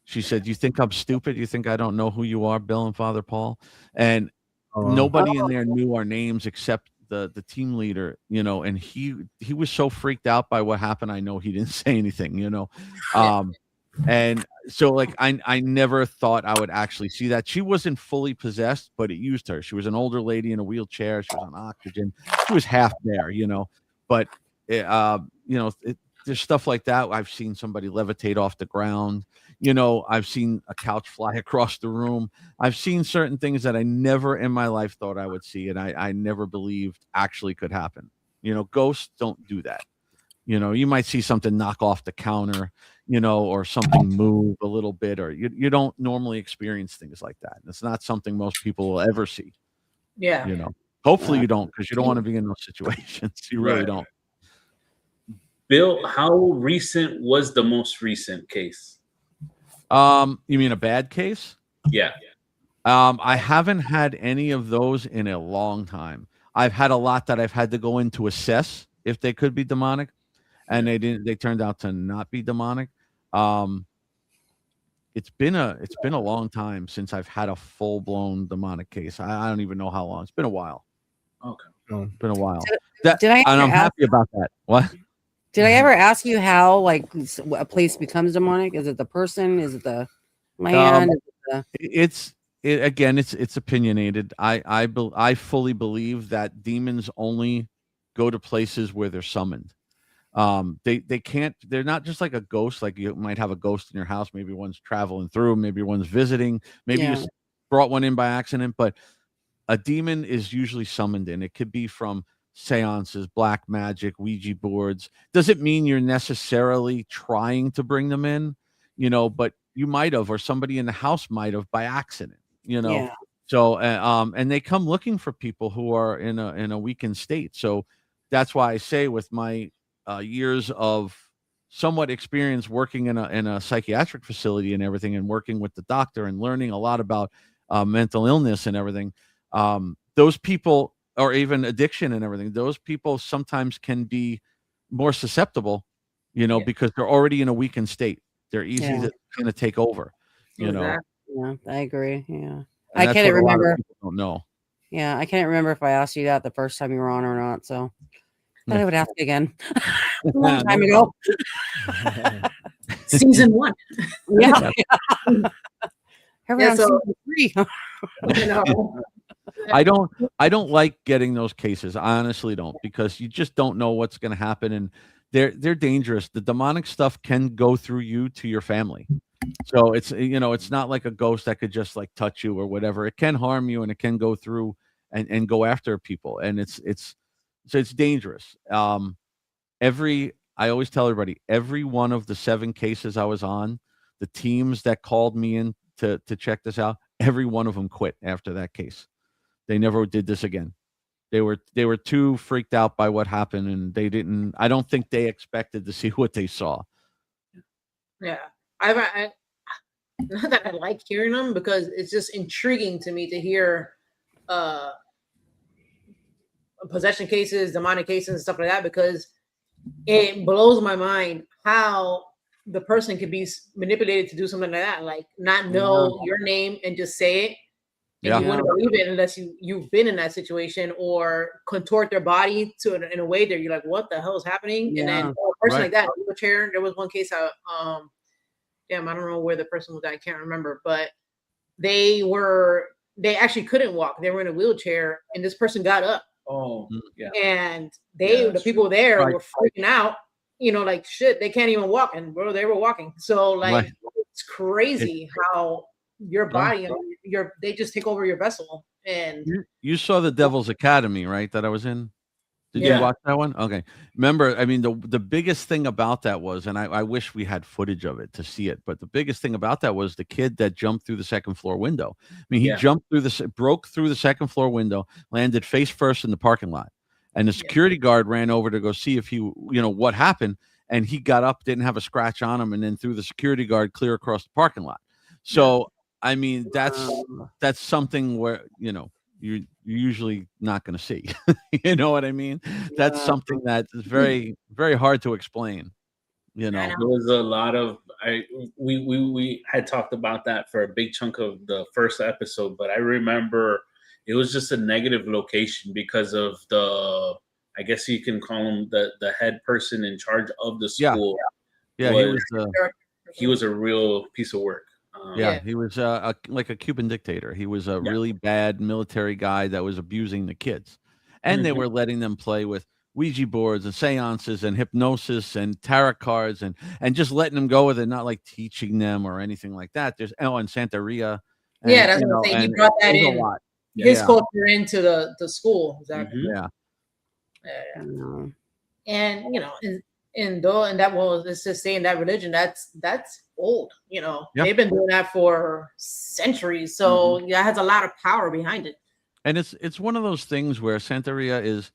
S5: She said, "You think I'm stupid? You think I don't know who you are, Bill and Father Paul?" And nobody in there knew our names except the team leader, and he was so freaked out by what happened. I know he didn't say anything, and so like I never thought I would actually see that. She wasn't fully possessed, but it used her. She was an older lady in a wheelchair. She was on oxygen. She was half there, but there's stuff like that. I've seen somebody levitate off the ground. I've seen a couch fly across the room. I've seen certain things that I never in my life thought I would see, and I never believed actually could happen. Ghosts don't do that. You might see something knock off the counter, or something move a little bit, or you don't normally experience things like that. And it's not something most people will ever see.
S2: Yeah.
S5: Hopefully you don't, because you don't want to be in those situations. You really don't.
S1: Bill, how recent was the most recent case?
S5: You mean a bad case?
S1: Yeah.
S5: I haven't had any of those in a long time. I've had a lot that I've had to go in to assess if they could be demonic, and they turned out to not be demonic. It's been a long time since I've had a full-blown demonic case. I don't even know how long. It's been a while.
S1: Okay.
S5: It's been a while.
S3: Did I
S5: and I'm
S3: ever ask-
S5: happy about that. What?
S3: Did I ever ask you how like a place becomes demonic? Is it the person? Is it the land?
S5: Again, it's opinionated. I fully believe that demons only go to places where they're summoned. They can't. They're not just like a ghost. Like you might have a ghost in your house. Maybe one's traveling through. Maybe one's visiting. Maybe you brought one in by accident. But a demon is usually summoned in. It could be from seances, black magic, Ouija boards. Doesn't mean you're necessarily trying to bring them in, but you might have, or somebody in the house might have by accident, So, and they come looking for people who are in a weakened state. So that's why I say with my years of somewhat experience working in a psychiatric facility and everything, and working with the doctor and learning a lot about mental illness and everything, those people, or even addiction and everything, those people sometimes can be more susceptible, because they're already in a weakened state. They're easy to kind of take over,
S3: Yeah, I agree. Yeah.
S5: And
S3: I can't remember.
S5: Don't know.
S3: Yeah, I can't remember if I asked you that the first time you were on or not. So I would ask again. A long time ago.
S2: Season 1.
S3: Yeah.
S2: Yeah, so,
S3: season 3.
S5: I don't like getting those cases. I honestly don't, because you just don't know what's going to happen, and they're dangerous. The demonic stuff can go through you to your family. So it's not like a ghost that could just like touch you or whatever. It can harm you, and it can go through and go after people, and it's dangerous. I always tell everybody, every one of the 7 cases I was on, the teams that called me in to check this out, every one of them quit after that case. They never did this again. They were too freaked out by what happened, and I don't think they expected to see what they saw.
S2: Yeah. I not that I like hearing them, because it's just intriguing to me to hear possession cases, demonic cases, and stuff like that, because it blows my mind how the person can be manipulated to do something like that, like not know your name and just say it. And you wouldn't believe it unless you've been in that situation, or contort their body in a way that you're like, what the hell is happening? And then a person like that, in a wheelchair. There was one case I don't know where the person was at, I can't remember, but they actually couldn't walk. They were in a wheelchair, and this person got up.
S1: Oh, yeah.
S2: And the people there were freaking out, like shit, they can't even walk, and bro, they were walking. So like it's crazy how your body they just take over your vessel. And
S5: you saw the Devil's Academy, right? That I was in. Did you watch that one? Okay. Remember, I mean, the biggest thing about that was, and I wish we had footage of it to see it, but the biggest thing about that was the kid that jumped through the second floor window. I mean, he jumped through broke through the second floor window, landed face first in the parking lot. And the security guard ran over to go see if what happened. And he got up, didn't have a scratch on him, and then threw the security guard clear across the parking lot. So, I mean, that's something where, you're usually not going to see. You know what I mean? That's something that is very, very hard to explain. There
S1: was a lot of we had talked about that for a big chunk of the first episode, but I remember it was just a negative location because of the, I guess you can call him the head person in charge of the
S5: Yeah.
S1: school.
S5: Yeah,
S1: He was a real piece of work.
S5: Yeah, he was like a Cuban dictator. He was a really bad military guy that was abusing the kids. And they were letting them play with Ouija boards and seances and hypnosis and tarot cards and just letting them go with it, not like teaching them or anything like that. There's and Santeria. And,
S2: yeah, that's what I'm saying. He brought that in, his culture into the school. Exactly.
S5: Yeah.
S2: And you know, and that was, let's just say, in that religion, that's old. You know, they've been doing that for centuries. So that has a lot of power behind it.
S5: And it's one of those things where Santeria is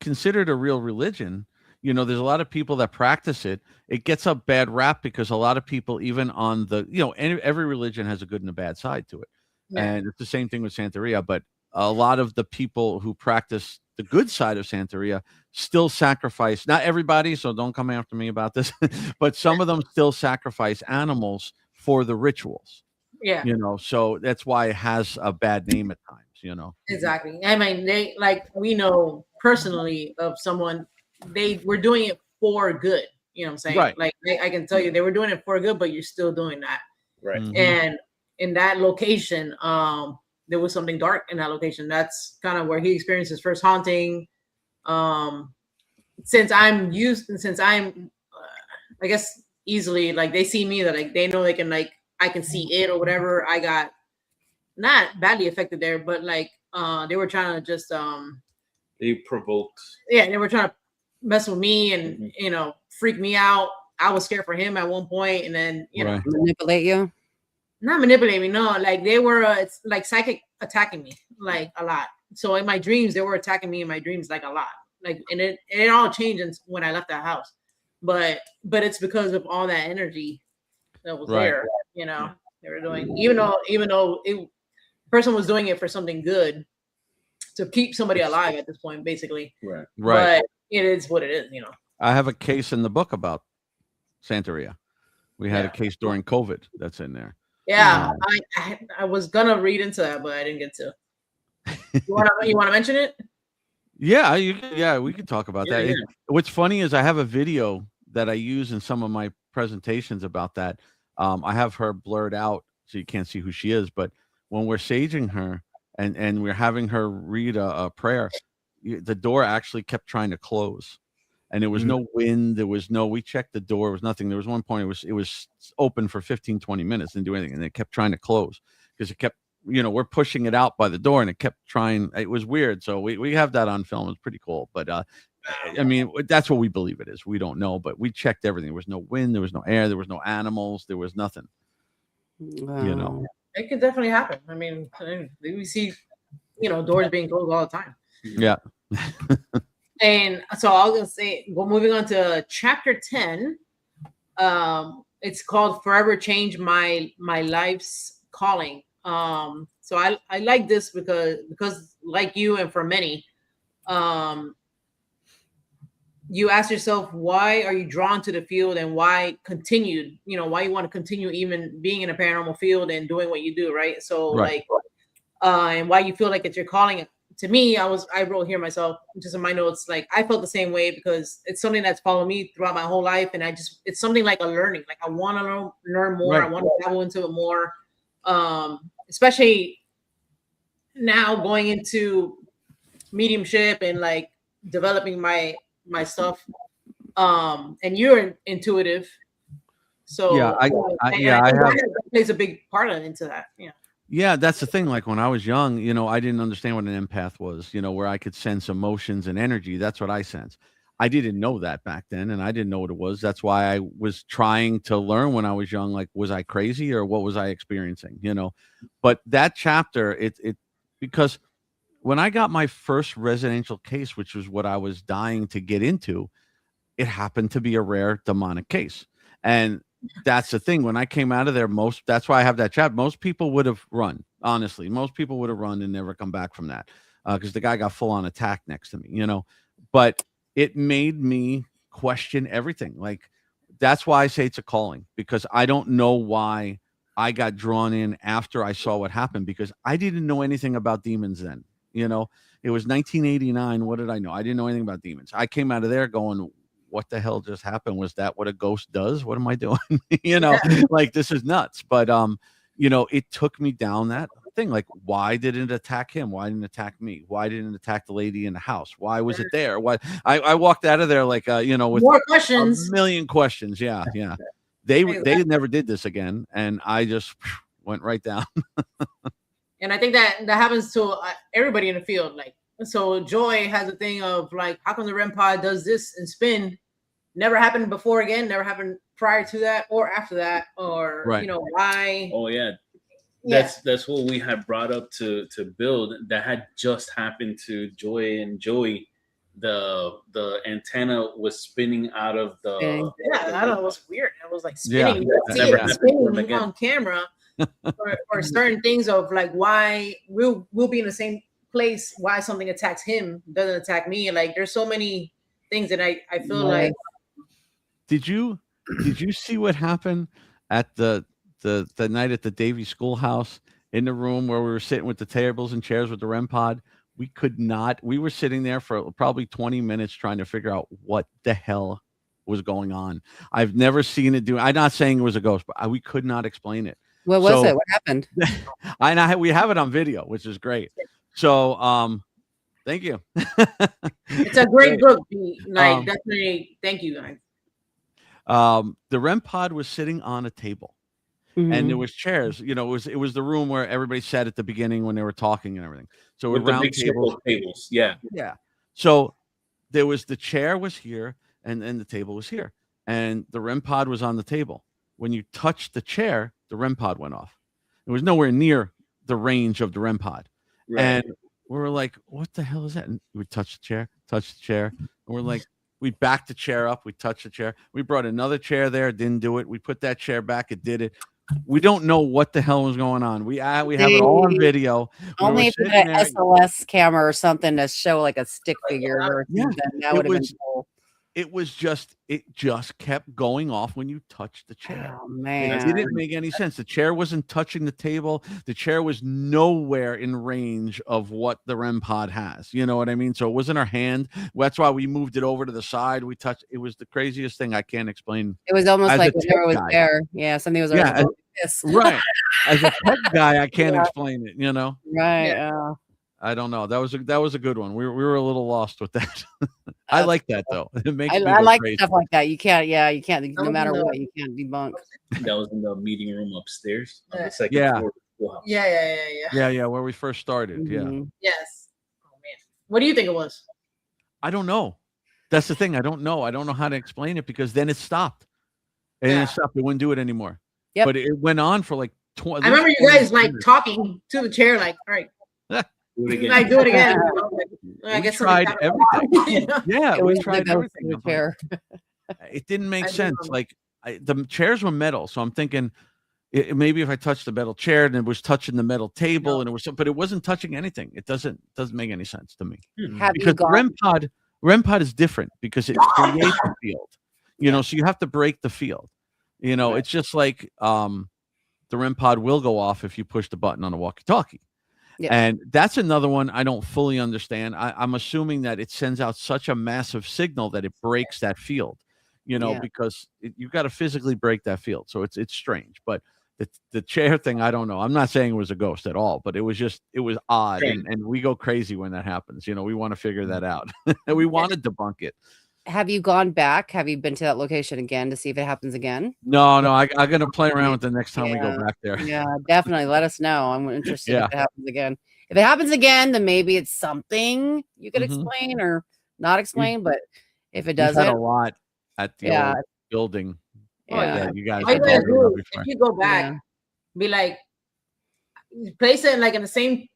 S5: considered a real religion. You know, there's a lot of people that practice it. It gets a bad rap because a lot of people, even on the, you know, every religion has a good and a bad side to it. And it's the same thing with Santeria. But a lot of the people who practice the good side of Santeria still sacrifice, not everybody, so don't come after me about this, but some of them still sacrifice animals for the rituals. You know, so that's why it has a bad name at times, you know.
S2: Exactly. I mean, they, like, we know personally of someone, they were doing it for good. You know what I'm saying?
S5: Right.
S2: Like, I can tell you they were doing it for good, but you're still doing that.
S1: Right.
S2: And in that location, there was something dark in that location. That's kind of where he experienced his first haunting. Since I'm I guess easily, like, they see me, that, like, they know they can, like, I can see it or whatever. I got not badly affected there, but like they were trying to just
S1: they provoked.
S2: Yeah, they were trying to mess with me and you know, freak me out. I was scared for him at one point, and then you know,
S3: manipulate you.
S2: Not manipulate me, no. Like they were, it's like psychic attacking me, like a lot. So in my dreams, they were attacking me in my dreams, like a lot. Like, and it all changed when I left that house. But it's because of all that energy that was there. You know, they were doing, even though the person was doing it for something good, to keep somebody alive at this point, basically.
S5: Right.
S2: But it is what it is, you know.
S5: I have a case in the book about Santeria. We had a case during COVID that's in there.
S2: Yeah, I was gonna read into that, but I didn't get to. You wanna mention it?
S5: Yeah, we could talk about that.
S1: Yeah.
S5: What's funny is I have a video that I use in some of my presentations about that. I have her blurred out so you can't see who she is, but when we're saging her and we're having her read a prayer, the door actually kept trying to close, and there was no wind. We checked the door. There was nothing. There was one point it was open for 15, 20 minutes, didn't do anything, and it kept trying to close because it kept, you know, we're pushing it out by the door, and it kept trying. It was weird. So we have that on film. It's pretty cool. But I mean, that's what we believe it is. We don't know, but we checked everything. There was no wind. There was no air. There was no animals. There was nothing.
S3: Wow.
S5: You know,
S2: it could definitely happen. I mean, we see, you know, doors being closed all the time.
S5: Yeah.
S2: And so I was gonna say, well, moving on to chapter 10. It's called "Forever Change My Life's Calling." So I like this because like you and for many, you ask yourself, why are you drawn to the field, and why continued, you know, why you want to continue even being in a paranormal field and doing what you do, right? So like, and why you feel like it's your calling. To me, I wrote here myself, just in my notes, like I felt the same way because it's something that's followed me throughout my whole life, and it's something like a learning. Like I want to learn more. I want to dabble into it more, especially now going into mediumship and like developing my stuff. And you're intuitive, so
S5: I
S2: that plays a big part into that. Yeah.
S5: Yeah, that's the thing. Like when I was young, you know, I didn't understand what an empath was, you know, where I could sense emotions and energy. That's what I sense. I didn't know that back then, and I didn't know what it was. That's why I was trying to learn when I was young. Like, was I crazy or what was I experiencing? You know, but that chapter, it because when I got my first residential case, which was what I was dying to get into, it happened to be a rare demonic case. And that's the thing. When I came out of there, that's why I have that chapter. Most people would have run. Honestly, most people would have run and never come back from that because the guy got full on attack next to me, you know. But it made me question everything. Like that's why I say it's a calling, because I don't know why I got drawn in after I saw what happened because I didn't know anything about demons then. You know, it was 1989. What did I know? I didn't know anything about demons. I came out of there going, what the hell just happened? Was that what a ghost does? What am I doing? You know, like this is nuts. But you know, it took me down that thing. Like, why didn't it attack him? Why didn't it attack me? Why didn't it attack the lady in the house? Why was it there? Why I walked out of there like you know, with
S2: More
S5: a
S2: questions.
S5: million questions. Yeah, yeah. They never did this again, and I just went right down.
S2: And I think that happens to everybody in the field. Like, so Joy has a thing of like, how come the REM pod does this and spin? Never happened before again. Never happened prior to that or after that, or
S5: Right.
S2: you know why?
S1: Oh yeah.
S2: Yeah.
S1: That's what we had brought up to Bill. That had just happened to Joy and Joey. The antenna was spinning out of the.
S3: Spinning.
S2: Yeah, I don't know. It was weird. It was like spinning.
S5: Yeah,
S2: You
S5: that
S2: see
S5: never
S2: it
S5: happened
S1: to them
S2: spinning
S1: again.
S2: on camera, or certain things of like why we'll be in the same place. Why something attacks him doesn't attack me. Like there's so many things that I feel like.
S5: Did you see what happened at the night at the Davy Schoolhouse in the room where we were sitting with the tables and chairs with the REM pod? We could not. We were sitting there for probably 20 minutes trying to figure out what the hell was going on. I've never seen it do. I'm not saying it was a ghost, but we could not explain it.
S3: What was it? What happened?
S5: We have it on video, which is great. So, thank you.
S2: It's a great book. Like definitely, thank you guys.
S5: The REM pod was sitting on a table. And there was chairs, you know, it was the room where everybody sat at the beginning when they were talking and everything. So
S1: With
S5: with
S1: the
S5: round
S1: big
S5: tables.
S1: tables. Yeah.
S5: Yeah. So there was the chair was here and then the table was here. And the REM pod was on the table. When you touched the chair, the REM pod went off. It was nowhere near the range of the REM pod.
S1: Right.
S5: And we were like, what the hell is that? And we touched the chair. And we're like, we backed the chair up. We touched the chair. We brought another chair there. Didn't do it. We put that chair back. It did it. We don't know what the hell was going on. We have it all on video.
S3: Only if you had an SLS camera or something to show like a stick figure or something. That would have been cool.
S5: It just kept going off when you touched the chair.
S3: Oh man.
S5: It didn't make any sense. The chair wasn't touching the table. The chair was nowhere in range of what the REM pod has. You know what I mean? So it wasn't our hand. That's why we moved it over to the side. We touched. It was the craziest thing. I can't explain.
S3: It was almost
S5: As
S3: like
S5: a
S3: whenever it was
S5: tech guy.
S3: there. Yeah, something was
S5: Yeah,
S3: already this.
S5: Right. As a tech guy, I can't explain it. You know.
S3: Right.
S2: Yeah.
S5: I don't know. That was a good one. We were a little lost with that. I like that though. It makes me
S3: I like
S5: crazy.
S3: stuff like that. You can't. No matter what, you can't debunk.
S1: That was in the meeting room upstairs on the second
S5: Yeah.
S1: floor of the schoolhouse.
S2: Yeah.
S5: Where we first started. Yeah.
S3: Mhm.
S2: Yes. Oh man. What do you think it was?
S5: I don't know. That's the thing. I don't know. I don't know how to explain it because then it stopped. And
S2: Yeah.
S5: it stopped. It wouldn't do it anymore.
S3: Yep.
S5: But it went on for like 20.
S2: I remember you guys like talking to the chair, like, all right,
S1: Do it again.
S2: like do it again. I
S5: We
S2: guess
S5: tried everything. Yeah,
S3: It
S5: we
S3: was
S5: tried
S3: the
S5: everything.
S3: ghost chair.
S5: It didn't make
S2: I do
S5: sense.
S2: remember.
S5: Like the chairs were metal, so I'm thinking maybe if I touched the metal chair and it was touching the metal table and it was, but it wasn't touching anything. It doesn't make any sense to me
S3: Have you
S5: because the
S3: gone?
S5: REM pod is different because it creates a field. You know, so you have to break the field. You know, it's just like the REM pod will go off if you push the button on a walkie-talkie.
S3: Yeah.
S5: And that's another one I don't fully understand. I'm assuming that it sends out such a massive signal that it breaks that field, you know,
S3: Yeah.
S5: because you've got to physically break that field. So it's strange. But the chair thing, I don't know. I'm not saying it was a ghost at all, but it was odd. And we go crazy when that happens. You know, we want to figure that out. And we want to debunk it.
S3: Have you gone back? Have you been to that location again to see if it happens again?
S5: No, I'm going to play around with the next time we go back there.
S3: Yeah, definitely. Let us know. I'm interested
S5: Yeah.
S3: if it happens again. If it happens again, then maybe it's something you could
S5: Mhm.
S3: explain or not explain. But if it
S5: We've
S3: doesn't,
S5: had a lot at the
S3: Yeah.
S5: old building.
S3: yeah.
S5: that you guys
S2: All you
S5: have
S2: gotta
S5: talked about
S2: do
S5: before.
S2: if you go back,
S3: Yeah.
S2: be like, place it like in the same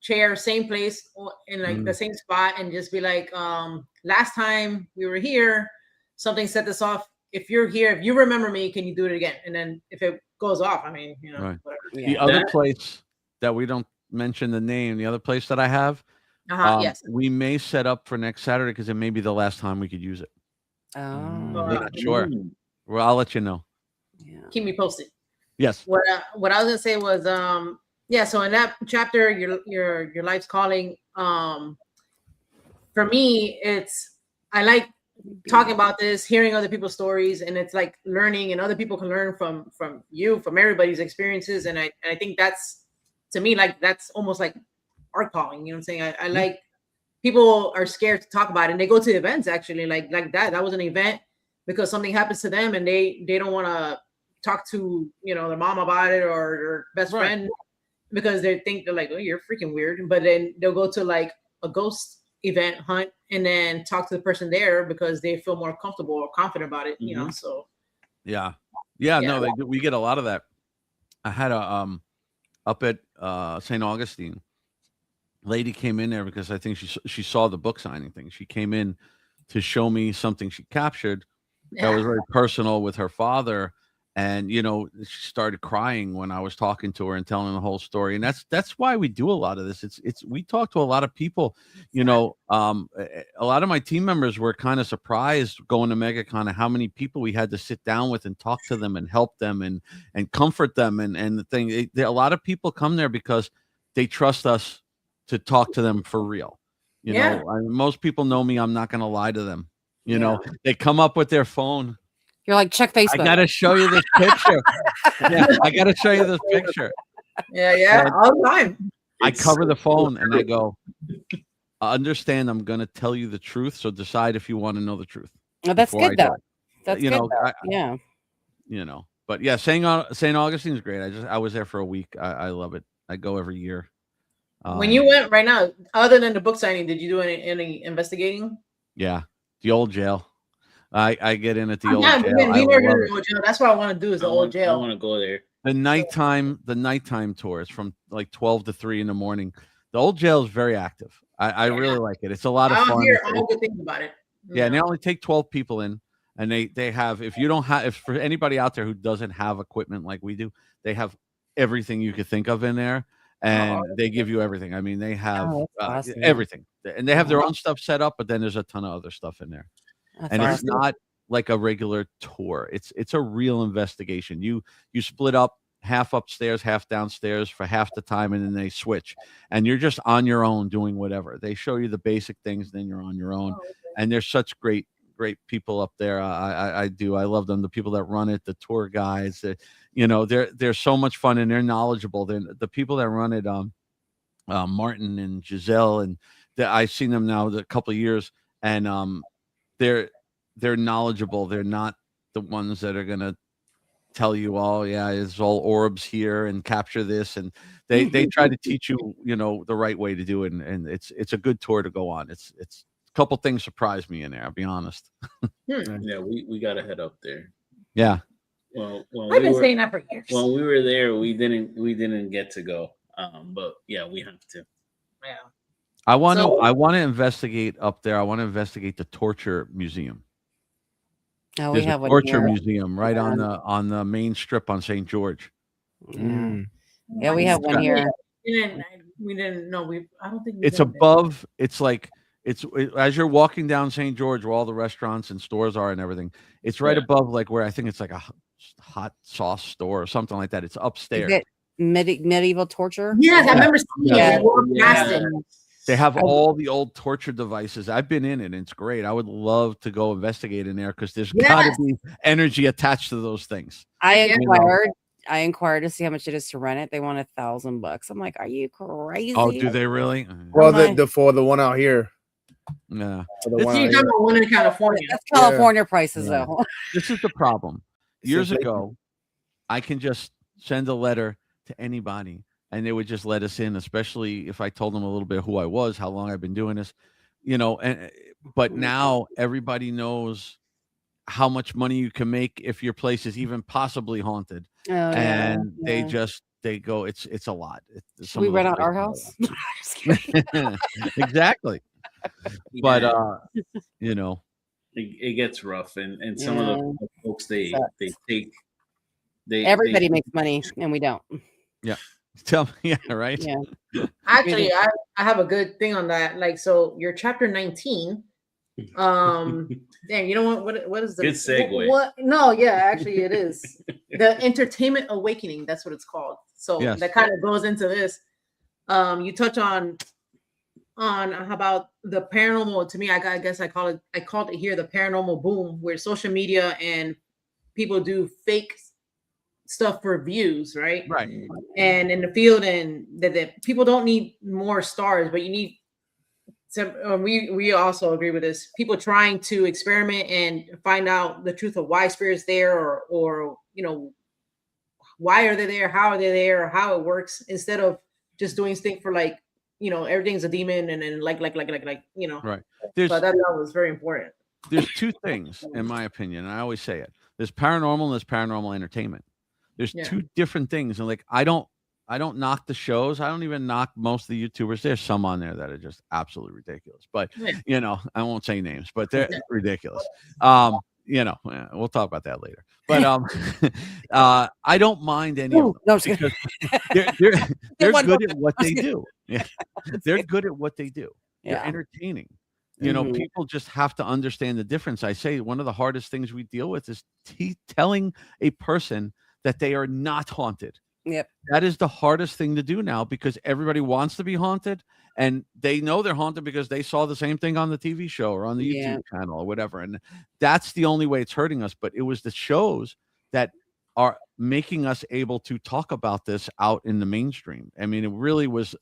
S2: chair, same place, or in like the same spot, and just be like, last time we were here, something set this off. If you're here, if you remember me, can you do it again? And then if it goes off, I mean, you know,
S5: Right.
S2: whatever.
S3: Yeah.
S5: The other place that we don't mention the name, the other place that I have,
S2: Yes.
S5: we may set up for next Saturday because it may be the last time we could use it.
S3: Oh,
S5: I'm not sure.
S1: Mm.
S5: Well, I'll let you know.
S3: yeah.
S2: Keep me posted.
S5: Yes.
S2: What I was gonna say was yeah. So in that chapter, your life's calling. For me, I like talking about this, hearing other people's stories, and it's like learning, and other people can learn from everybody's experiences. And I think that's, to me, like that's almost like art calling. You know what I'm saying? I like, people are scared to talk about it, and they go to events actually like that. That was an event because something happens to them, and they don't want to talk to their mom about it or their best friend, because they're like, oh, you're freaking weird. But then they'll go to like a ghost event hunt and then talk to the person there because they feel more comfortable or confident about it. So
S5: yeah. No, we get a lot of that. I had a up at St. Augustine, lady came in there because I think she saw the book signing thing. She came in to show me something she captured that was very personal with her father. And, she started crying when I was talking to her and telling the whole story. And that's why we do a lot of this. We talk to a lot of people, a lot of my team members were kind of surprised going to MegaCon how many people we had to sit down with and talk to them and help them and comfort them. And the thing, a lot of people come there because they trust us to talk to them for real. Most people know me. I'm not going to lie to them. They come up with their phone.
S3: You're like, check Facebook.
S5: I got to show you this picture. I got to show you this picture.
S2: Yeah, all the time.
S5: I cover the phone and I go, understand, I'm going to tell you the truth. So decide if you want to know the truth.
S3: Oh, that's good, though. That's good, though. Yeah.
S5: But yeah, St. Augustine is great. I was there for a week. I love it. I go every year.
S2: When you went right now, other than the book signing, did you do any investigating?
S5: Yeah. The old jail. I get in at the old jail.
S2: The old jail. That's what I want to do is the old jail.
S1: I want to go there.
S5: The nighttime tours from like 12 to 3 in the morning. The old jail is very active. I really like it. It's a lot of fun.
S2: I hear all good things about it.
S5: Yeah, and they only take 12 people in, and they have, if for anybody out there who doesn't have equipment like we do, they have everything you could think of in there, and they give you everything. I mean, they have everything, and they have their own stuff set up, but then there's a ton of other stuff in there. It's not like a regular tour. It's a real investigation. You split up, half upstairs, half downstairs for half the time, and then they switch. And you're just on your own doing whatever. They show you the basic things, then you're on your own. And there's such great people up there. I love them. The people that run it, the tour guides, they're so much fun and they're knowledgeable. The people that run it, Martin and Giselle, and I've seen them now a couple of years, and they're knowledgeable. They're not the ones that are gonna tell you, oh yeah, it's all orbs here and capture this, and they try to teach you the right way to do it, and it's a good tour to go on. It's a couple things surprised me in there, I'll be honest.
S1: Yeah, we gotta head up there.
S5: Yeah.
S2: Well, I've been saying that for years.
S1: When we were there, we didn't get to go, but yeah, we have to.
S2: Yeah.
S5: I want to investigate up there. I want to investigate the torture museum.
S3: Oh,
S5: There's
S3: we have
S5: a torture museum right on the main strip on St. George.
S3: Yeah, we have one here.
S2: We didn't know. I don't think
S5: it's above. It's like as you're walking down St. George, where all the restaurants and stores are and everything. It's right above, like where I think it's like a hot sauce store or something like that. It's upstairs.
S3: Is it medieval torture?
S2: Yes, I remember seeing it.
S5: They have all the old torture devices. I've been in it, and it's great. I would love to go investigate in there because there's got to be energy attached to those things.
S3: I inquired to see how much it is to rent it. They want $1,000. I'm like, are you crazy?
S5: Oh, do they really?
S4: Well, for the one out here.
S5: Yeah.
S2: One in California.
S3: That's California prices, though.
S5: This is the problem. Years ago, I can just send a letter to anybody, and they would just let us in, especially if I told them a little bit who I was, how long I've been doing this, but now everybody knows how much money you can make if your place is even possibly haunted. They go, it's a lot.
S3: Should we rent out our house?
S5: Exactly. But
S1: it gets rough, and some of the folks they take.
S3: Everybody makes money, and we don't.
S5: Yeah. Tell me, yeah, right?
S2: Yeah. Actually, I have a good thing on that. Like, so your chapter 19, Damn, you know what is the
S1: Good segue.
S2: What? No, yeah, actually, it is the Entertainment Awakening. That's what it's called. So
S5: Yes.
S2: that kind of goes into this. You touch on how about the paranormal. To me, I guess I called it here the paranormal boom, where social media and people do fake stuff for views, right?
S5: Right.
S2: And in the field, and that people don't need more stars, but you need. So we also agree with this. People trying to experiment and find out the truth of why spirits there, or why are they there, how are they there, or how it works, instead of just doing things for like everything's a demon, and then like
S5: Right.
S2: So that was very important.
S5: There's two things, in my opinion, and I always say it. There's paranormal and there's paranormal entertainment. There's two different things, and like I don't knock the shows. I don't even knock most of the YouTubers. There's some on there that are just absolutely ridiculous. But I won't say names, but they're ridiculous. We'll talk about that later. But I don't mind any of them because they're good at what they do. Yeah, they're good at what they do. They're entertaining. People just have to understand the difference. I say one of the hardest things we deal with is telling a person that they are not haunted.
S3: Yep.
S5: That is the hardest thing to do now, because everybody wants to be haunted, and they know they're haunted because they saw the same thing on the TV show or on the YouTube channel or whatever. And that's the only way it's hurting us. But it was the shows that are making us able to talk about this out in the mainstream. I mean, it really was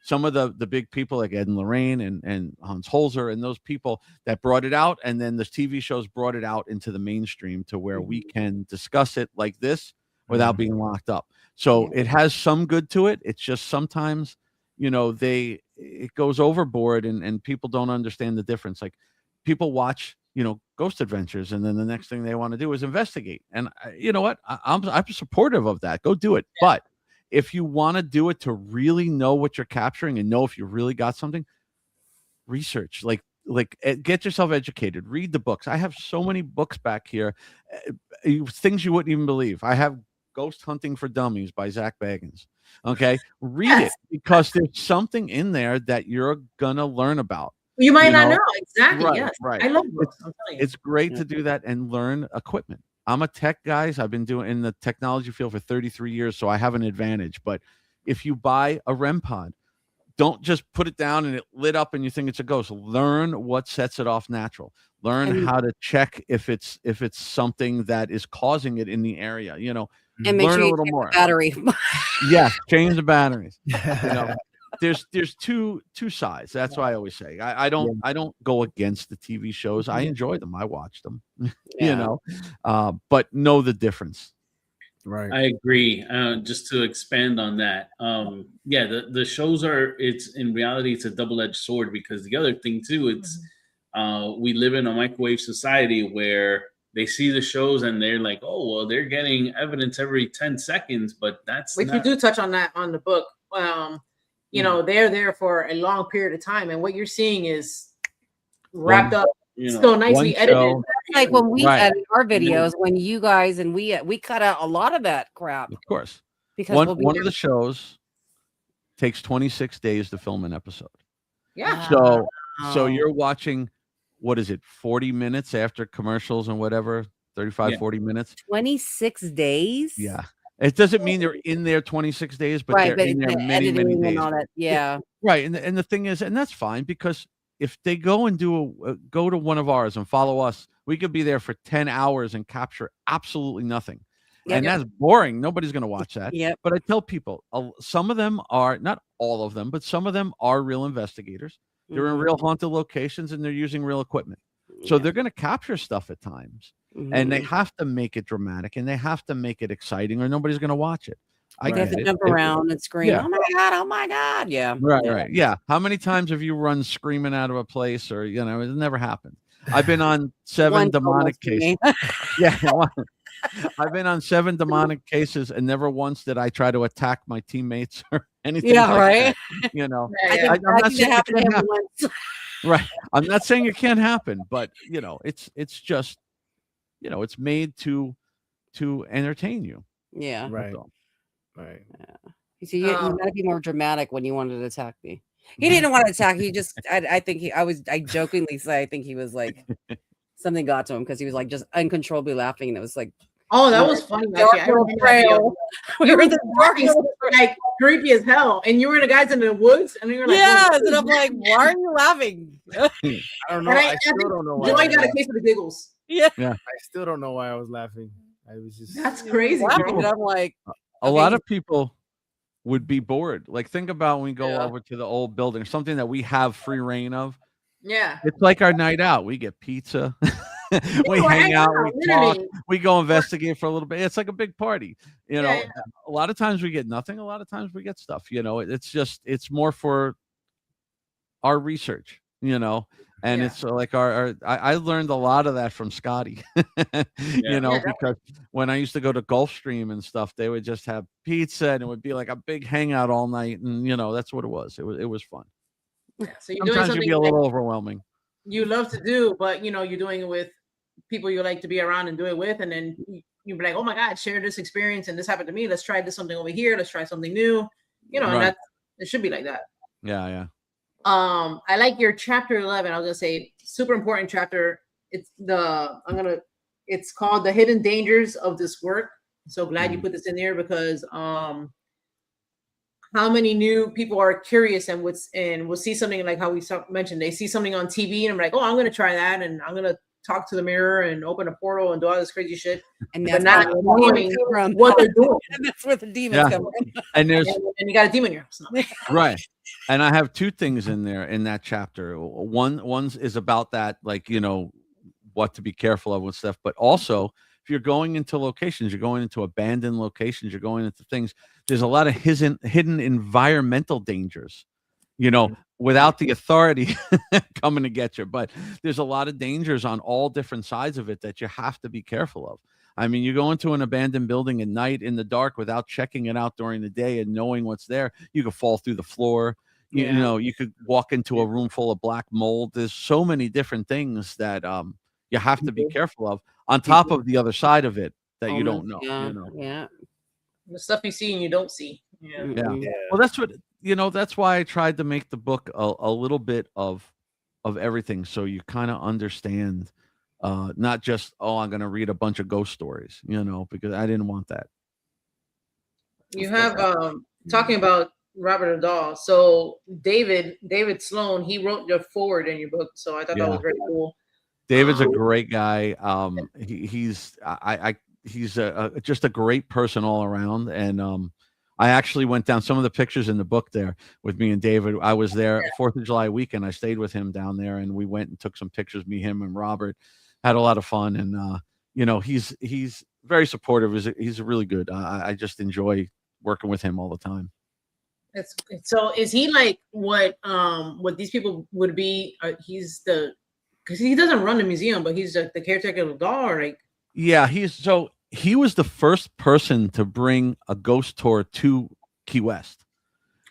S5: some of the big people like Ed and Lorraine and Hans Holzer and those people that brought it out. And then the TV shows brought it out into the mainstream to where we can discuss it like this without being locked up. So it has some good to it. It's just sometimes, it goes overboard and people don't understand the difference. Like people watch, Ghost Adventures, and then the next thing they want to do is investigate. And you know what? I'm supportive of that. Go do it. But if you want to do it to really know what you're capturing and know if you really got something, research, like get yourself educated, read the books. I have so many books back here, things you wouldn't even believe. I have Ghost Hunting for Dummies by Zach Bagans. Okay. Read it, because there's something in there that you're gonna learn about.
S2: You might not know. Exactly.
S5: Right,
S2: Yes.
S5: right.
S2: I love books. I'm telling you.
S5: It's great to do that and learn equipment. I'm a tech guy. I've been doing in the technology field for 33 years, so I have an advantage. But if you buy a REM pod, don't just put it down and it lit up and you think it's a ghost. Learn what sets it off natural. Learn how to check if it's something that is causing it in the area.
S3: And make
S5: learn
S3: sure
S5: a
S3: you
S5: little
S3: check
S5: more.
S3: the battery.
S5: Yeah, change the batteries. There's two sides. That's why I always say I don't go against the TV shows. I enjoy them. I watch them. But know the difference.
S4: Right.
S1: I agree. Just to expand on that, the shows it's in reality it's a double-edged sword, because the other thing too, it's we live in a microwave society where they see the shows and they're like, oh well, they're getting evidence every 10 seconds, but that's
S2: Which we do touch on that on the book. They're there for a long period of time, and what you're seeing is wrapped up so nicely edited.
S3: Like when we edit our videos, when you guys and we cut out a lot of that crap.
S5: Of course.
S3: Because
S5: one of the shows takes 26 days to film an episode.
S2: Yeah.
S5: So you're watching, what is it, 40 minutes after commercials and whatever, 35, 40 minutes.
S3: 26 days?
S5: Yeah. It doesn't mean they're in there 26 days, but they're in there many, many days.
S3: And all that. Yeah.
S5: Right. And the thing is, and that's fine, because if they go and go to one of ours and follow us, we could be there for 10 hours and capture absolutely nothing. And that's boring. Nobody's going to watch that.
S3: Yep.
S5: But I tell people, some of them are, not all of them, but some of them are real investigators. They're in real haunted locations and they're using real equipment. So they're going to capture stuff at times. And they have to make it dramatic and they have to make it exciting, or nobody's going to watch it. I
S3: have to jump around and scream, oh my God. Yeah.
S5: Right. Yeah. How many times have you run screaming out of a place, or, it never happened. I've been on 7 demonic cases. I've been on 7 demonic cases, and never once did I try to attack my teammates or anything.
S3: Yeah, right.
S5: That.
S3: I'm not saying it can't happen.
S5: Right. I'm not saying it can't happen, but it's just, it's made to entertain you.
S3: Yeah.
S4: Right. Right.
S3: Yeah. You see, you gotta be more dramatic when you wanted to attack me. He didn't want to attack. He just, I think I jokingly say, I think he was like, something got to him because he was like just uncontrollably laughing. And it was like,
S2: Oh, that was funny. Actually, I remember that video.
S3: we were the dark
S2: Darkness, like creepy as hell, and you were the guys in the woods, and you were like,
S3: yes, and I'm like, why are you laughing?
S4: I don't know.
S2: And
S4: I still don't know why.
S2: Joy got a case of the giggles.
S3: Yeah,
S4: I still don't know why I was laughing. I was just.
S2: That's crazy,
S3: laughing,
S2: bro.
S3: and I'm like,
S5: A lot of people would be bored. Like, think about when we go
S3: Yeah.
S5: over to the old building, something that we have free reign of.
S2: Yeah.
S5: It's like our night out. We get pizza. We
S2: Right
S5: hang out,
S2: now,
S5: we talk,
S2: literally.
S5: we go investigate for a little bit. It's like a big party. You know,
S2: Yeah.
S5: a lot of times we get nothing. A lot of times we get stuff. You know, it's more for our research, you know, and
S2: Yeah.
S5: it's like I learned a lot of that from Scotty, you know,
S2: Yeah,
S5: because when I used to go to Gulfstream and stuff, they would just have pizza and it would be like a big hangout all night. And, you know, that's what it was. It was fun.
S2: Yeah. So you're doing
S5: Sometimes it'd
S2: something
S5: be a
S2: like
S5: little overwhelming.
S2: you love to do, but you know, you're doing it with people you like to be around and do it with, and then you'd be like, oh my God, share this experience and this happened to me. Let's try this something over here. Let's try something new. You know, and
S5: Right.
S2: it should be like that.
S5: Yeah.
S2: I like your chapter 11. I was gonna say super important chapter. It's called The Hidden Dangers of This Work. So glad you put this in there because how many new people are curious and will see something like how we mentioned, they see something on TV and I'm like, oh, I'm gonna try that and I'm gonna talk to the mirror and open a portal and do all this crazy shit.
S3: and
S2: But
S3: that's
S2: not knowing what they're doing.
S3: and that's where the demons
S5: Yeah.
S3: come from.
S5: And there's
S2: And you got a demon in your house. No.
S5: right. And I have two things in there in that chapter. One's is about that, like, you know, what to be careful of with stuff, but also if you're going into locations, you're going into abandoned locations, you're going into things, there's a lot of hidden environmental dangers, you know, without the authority coming to get you. But there's a lot of dangers on all different sides of it that you have to be careful of. I mean, you go into an abandoned building at night in the dark without checking it out during the day and knowing what's there. You could fall through the floor. You know, you could walk into a room full of black mold. There's so many different things that you have to be careful of on top of the other side of it that you don't know.
S3: Yeah,
S5: You know?
S3: yeah.
S2: The stuff you see and you don't see. Yeah.
S3: Mhm.
S5: Well, that's what, you know, that's why I tried to make the book a little bit of everything. So you kind of understand, not just, oh, I'm going to read a bunch of ghost stories, you know, because I didn't want that.
S2: You have talking about Robert Dahl. So David Sloan, he wrote the foreword in your book. So I thought that was very cool.
S5: David's a great guy. He's just a great person all around. And I actually went down some of the pictures in the book there with me and David. I was there 4th of July weekend. I stayed with him down there and we went and took some pictures, me, him, and Robert. Had a lot of fun. And, you know, he's very supportive. He's really good. I just enjoy working with him all the time.
S2: So is he like what these people would be? Because he doesn't run the museum, but he's the caretaker of the doll, or like.
S5: Yeah, he was the first person to bring a ghost tour to Key West.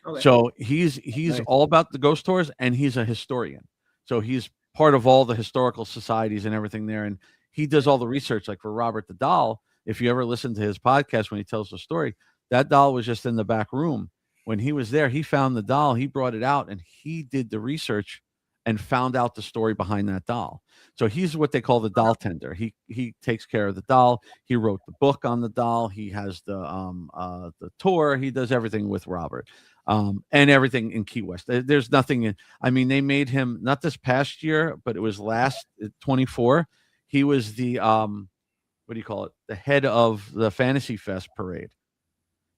S2: Okay.
S5: So he's
S4: Nice.
S5: all about the ghost tours, and he's a historian. So he's part of all the historical societies and everything there, and he does all the research. Like for Robert the doll, if you ever listen to his podcast when he tells the story, that doll was just in the back room. When he was there, he found the doll, he brought it out, and he did the research and found out the story behind that doll. So he's what they call the doll tender. He takes care of the doll. He wrote the book on the doll. He has the tour. He does everything with Robert, and everything in Key West. There's nothing. I mean, they made him not this past year, but it was last 24. He was the what do you call it? The head of the Fantasy Fest parade.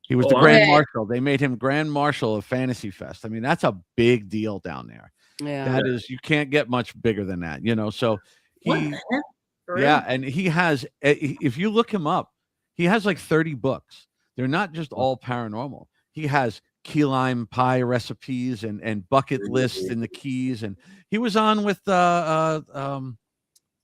S5: He was the Grand Marshal. They made him Grand Marshal of Fantasy Fest. I mean, that's a big deal down there.
S3: Yeah.
S5: That is, you can't get much bigger than that, you know. So he,
S2: What?
S5: yeah, and he has. If you look him up, he has like 30 books. They're not just all paranormal. He has key lime pie recipes and bucket lists in the keys. And he was on with oh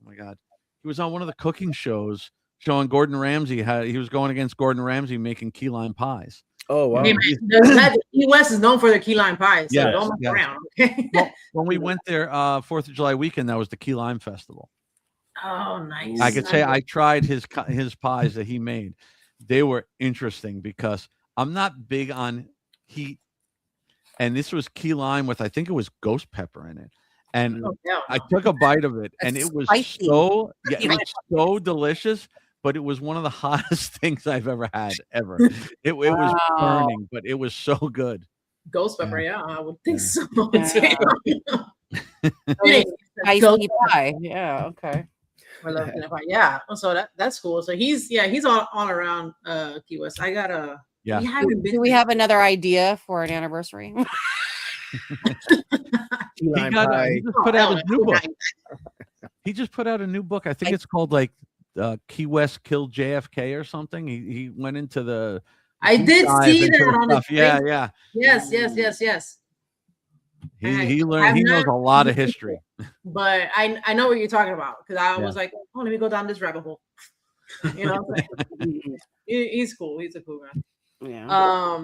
S5: my God, he was on one of the cooking shows showing Gordon Ramsay. He was going against Gordon Ramsay making key lime pies.
S4: Oh wow!
S2: Hey, man, Key West is known for their key lime pies. So
S5: Yes,
S2: don't mess
S5: yes.
S2: around. Okay.
S5: Well, when we went there 4th of July weekend, that was the key lime festival.
S2: Oh, nice.
S5: I could say I tried his pies that he made. They were interesting because I'm not big on heat. and this was key lime with, I think it was ghost pepper in it. And
S2: Oh, hell
S5: I
S2: no.
S5: took a bite of it, and
S3: That's
S5: it was
S3: spicy.
S5: it was so delicious. But it was one of the hottest things I've ever had ever. It was
S3: Wow.
S5: burning, but it was so good.
S2: Ghost pepper, yeah, I would think so.
S3: Yeah.
S2: Hey, ghost
S3: Spicy
S2: pepper.
S3: pie. Yeah. Okay.
S2: I love peanut pie. Yeah, so that's cool. So he's all around Key West. I gotta.
S5: Yeah.
S2: We haven't been.
S3: Do we have another idea for an anniversary?
S4: Key lime
S5: He
S4: pie.
S5: just put out his new book. He just put out a new book. I think it's called like Key West killed JFK or something. He went into the.
S2: I did
S5: dive
S2: see
S5: into
S2: that
S5: the
S2: on his
S5: stuff. Yeah,
S2: Facebook.
S5: yeah.
S2: Yes.
S5: He
S2: I've
S5: learned. He knows
S2: not
S5: a lot of
S2: listened to
S5: history.
S2: But I know what you're talking about because I
S5: Yeah.
S2: was like, oh, let me go down this rabbit hole. You know, what I'm saying? He's cool. He's a cool guy.
S3: Yeah.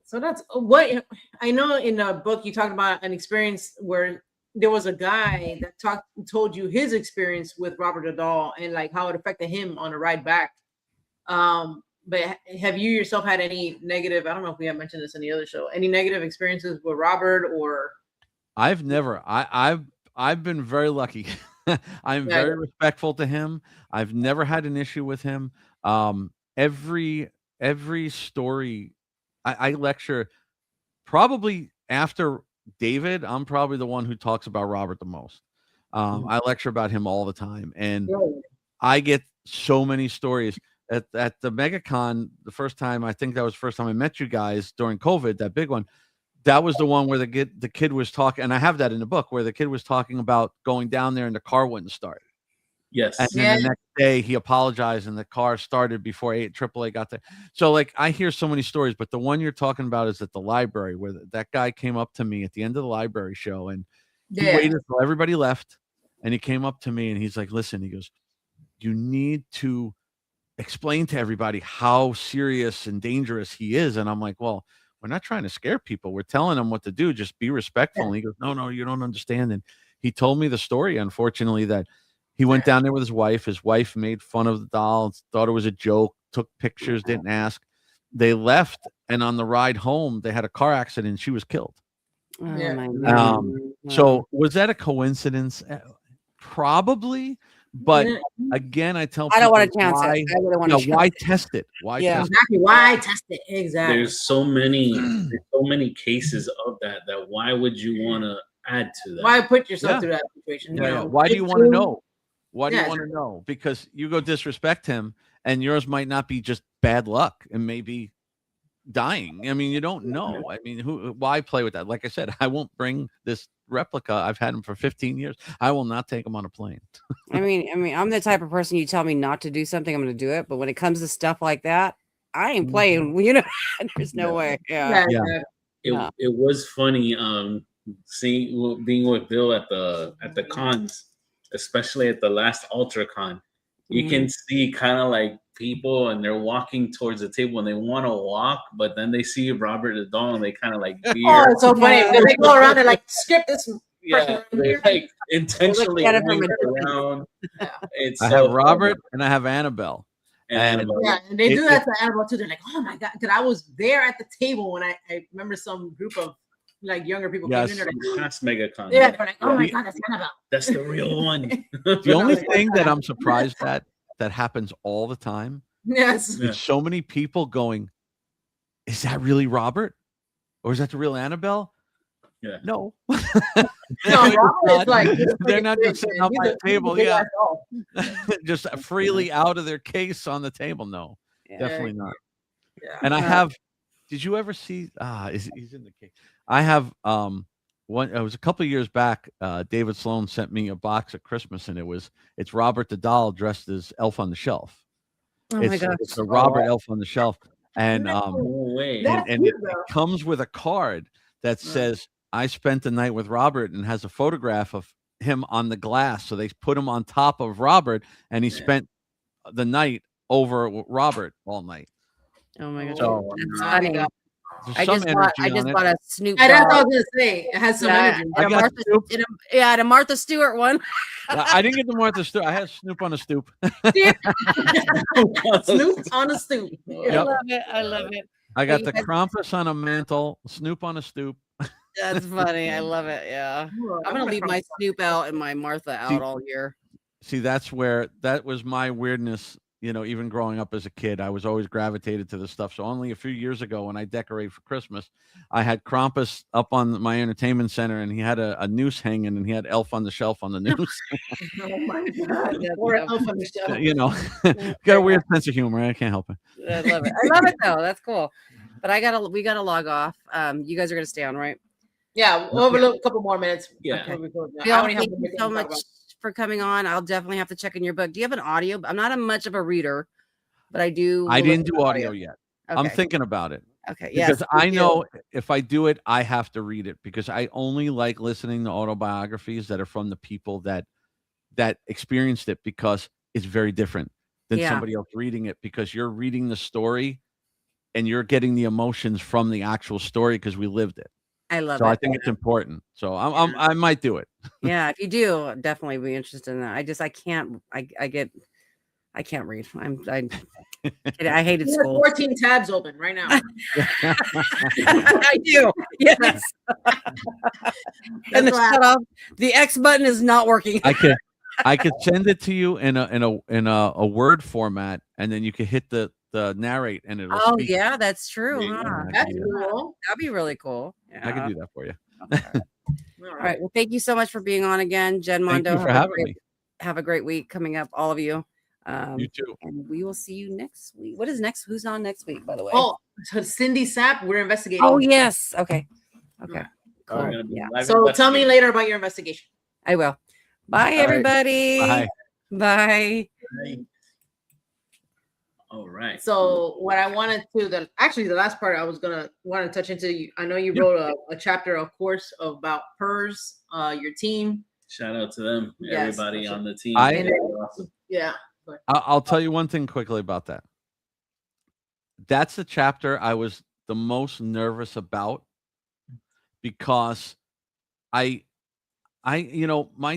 S2: So that's what I know. In the book, you talked about an experience where there was a guy that told you his experience with Robert the Doll and like how it affected him on the ride back. But have you yourself had any negative? I don't know if we have mentioned this in the other show. Any negative experiences with Robert or?
S5: I've never. I've been very lucky. I'm
S2: Yeah.
S5: very respectful to him. I've never had an issue with him. Every story I lecture, probably after David, I'm probably the one who talks about Robert the most. I lecture about him all the time, and I get so many stories. At the MegaCon, the first time, I think that was the first time I met you guys during COVID, that big one. That was the one where the kid was talking, and I have that in the book, where the kid was talking about going down there and the car wouldn't start.
S1: Yes.
S5: And then the next day he apologized and the car started before AAA got there. So like I hear so many stories, but the one you're talking about is at the library where that guy came up to me at the end of the library show, and he waited until everybody left, and he came up to me and he's like, listen, he goes, you need to explain to everybody how serious and dangerous he is. And I'm like, well, we're not trying to scare people. We're telling them what to do. Just be respectful. And he goes, no, you don't understand. And he told me the story, unfortunately, that he went down there with his wife. His wife made fun of the doll, thought it was a joke, took pictures, didn't ask. They left, and on the ride home, they had a car accident, and she was killed.
S3: Oh, my God.
S5: So was that a coincidence? Probably. But again, I tell people,
S3: I don't want to chance it. I really want to.
S5: Why test it? Why test it?
S2: Exactly. Why test it? Exactly.
S1: There's so many cases of that why would you want to add to that?
S2: Why put yourself through that situation?
S5: Yeah,
S2: You know?
S5: Why do you want to know? Why do
S2: Yeah,
S5: you want to know? Because you go disrespect him, and yours might not be just bad luck, and maybe dying. I mean, you don't know. I mean, why play with that? Like I said, I won't bring this replica. I've had him for 15 years. I will not take him on a plane.
S3: I mean, I'm the type of person, you tell me not to do something, I'm going to do it. But when it comes to stuff like that, I ain't playing. You know, there's no way. Yeah.
S1: It was funny being with Bill at the cons, especially at the last Ultra Con. You can see kind of like people, and they're walking towards the table and they want to walk, but then they see Robert the Doll and they kind of like veer.
S2: Oh, it's so funny. They go around and like skip this.
S1: They like intentionally around.
S5: I have Robert and I have Annabelle.
S2: And they do that to Annabelle too. They're like, oh my God, because I was there at the table when I remember some group of like younger people came in there. Like,
S1: past MegaCon.
S2: Yeah, they're like, oh my God, that's Annabelle.
S1: That's the real one.
S5: The only thing that I'm surprised at that happens all the time.
S2: Yes.
S5: There's so many people going, is that really Robert? Or is that the real Annabelle?
S1: Yeah.
S5: No.
S2: Robert is
S5: they're not just sitting on my table. Yeah. Just freely out of their case on the table. No, definitely not.
S2: Yeah.
S5: And I have, did you ever see, he's in the case. I have, it was a couple of years back. David Sloan sent me a box at Christmas, and it's Robert the Doll dressed as Elf on the Shelf.
S3: Oh my God.
S5: It's a Robert Elf on the Shelf. And it comes with a card that says, I spent the night with Robert, and has a photograph of him on the glass. So they put him on top of Robert, and he spent the night over Robert all night.
S3: Oh my God.
S5: So,
S3: that's funny. I just bought a Snoop.
S2: That's what I was gonna say. It has some energy.
S3: At a Martha Stewart one.
S5: I didn't get the Martha Stewart. I had Snoop on a stoop.
S2: Snoop on a stoop.
S3: I love it.
S5: I got
S3: you
S5: the
S3: guys-
S5: Krampus on a mantle, Snoop on a stoop.
S3: That's funny. I love it. Yeah. I'm gonna leave my Snoop out and my Martha out all year.
S5: See, that's where that was my weirdness. Even growing up as a kid, I was always gravitated to this stuff. So only a few years ago, when I decorate for Christmas, I had Krampus up on my entertainment center, and he had a noose hanging, and he had Elf on the Shelf on the noose.
S2: Oh my God. Poor Elf on the Shelf.
S5: Got a weird sense of humor. I can't help it.
S3: I love it. I love it though. That's cool. But we gotta log off. You guys are gonna stay on, right?
S2: Yeah, we'll have a couple more minutes.
S1: Yeah.
S2: before we close now. I
S3: Bill,
S2: only have
S3: thank
S2: one
S3: you
S2: more thing
S3: so
S2: to talk
S3: much
S2: about.
S3: for coming on. I'll definitely have to check in your book. Do you have an audio? I'm not much of a reader, but I do.
S5: I didn't
S3: listen
S5: do
S3: to
S5: audio yet.
S3: Okay.
S5: I'm thinking about it.
S3: Okay. Yes.
S5: Because I know if I do it, I have to read it, because I only like listening to autobiographies that are from the people that experienced it, because it's very different than
S3: Yeah.
S5: somebody else reading it, because you're reading the story and you're getting the emotions from the actual story because we lived it.
S3: I love
S5: So
S3: it.
S5: I think it's important. So I might do it.
S3: Yeah, if you do, definitely be interested in that. I can't read. I hated
S2: You have
S3: school.
S2: 14 tabs open right now.
S3: I do. Yes. And the X button is not working.
S5: I could send it to you in a Word format, and then you could hit the narrate, and it'll speak.
S3: Yeah, that's true.
S5: Yeah,
S3: Huh?
S2: That's cool.
S3: That'd be really cool.
S5: I could do that for you.
S3: All right. Well, thank you so much for being on again, Jen Mondo.
S5: Thank you for having me.
S3: Have a great week coming up, all of you.
S5: You too.
S3: And we will see you next week. What is next? Who's on next week, by the way?
S2: Oh, so Cindy Sapp, we're investigating.
S3: Oh, yes. Okay.
S2: Right.
S3: Cool. Yeah.
S2: So tell me later about your investigation.
S3: I will. Bye, everybody.
S5: Bye.
S3: Bye.
S1: All right.
S2: So what I wanted to, the last part I was want to touch into, I know you wrote a chapter, of course, about P.E.R.S, your team.
S1: Shout out to them,
S2: Yes,
S1: everybody on the team.
S5: I-
S1: They're awesome.
S2: Yeah.
S5: I'll tell you one thing quickly about that. That's the chapter I was the most nervous about, because my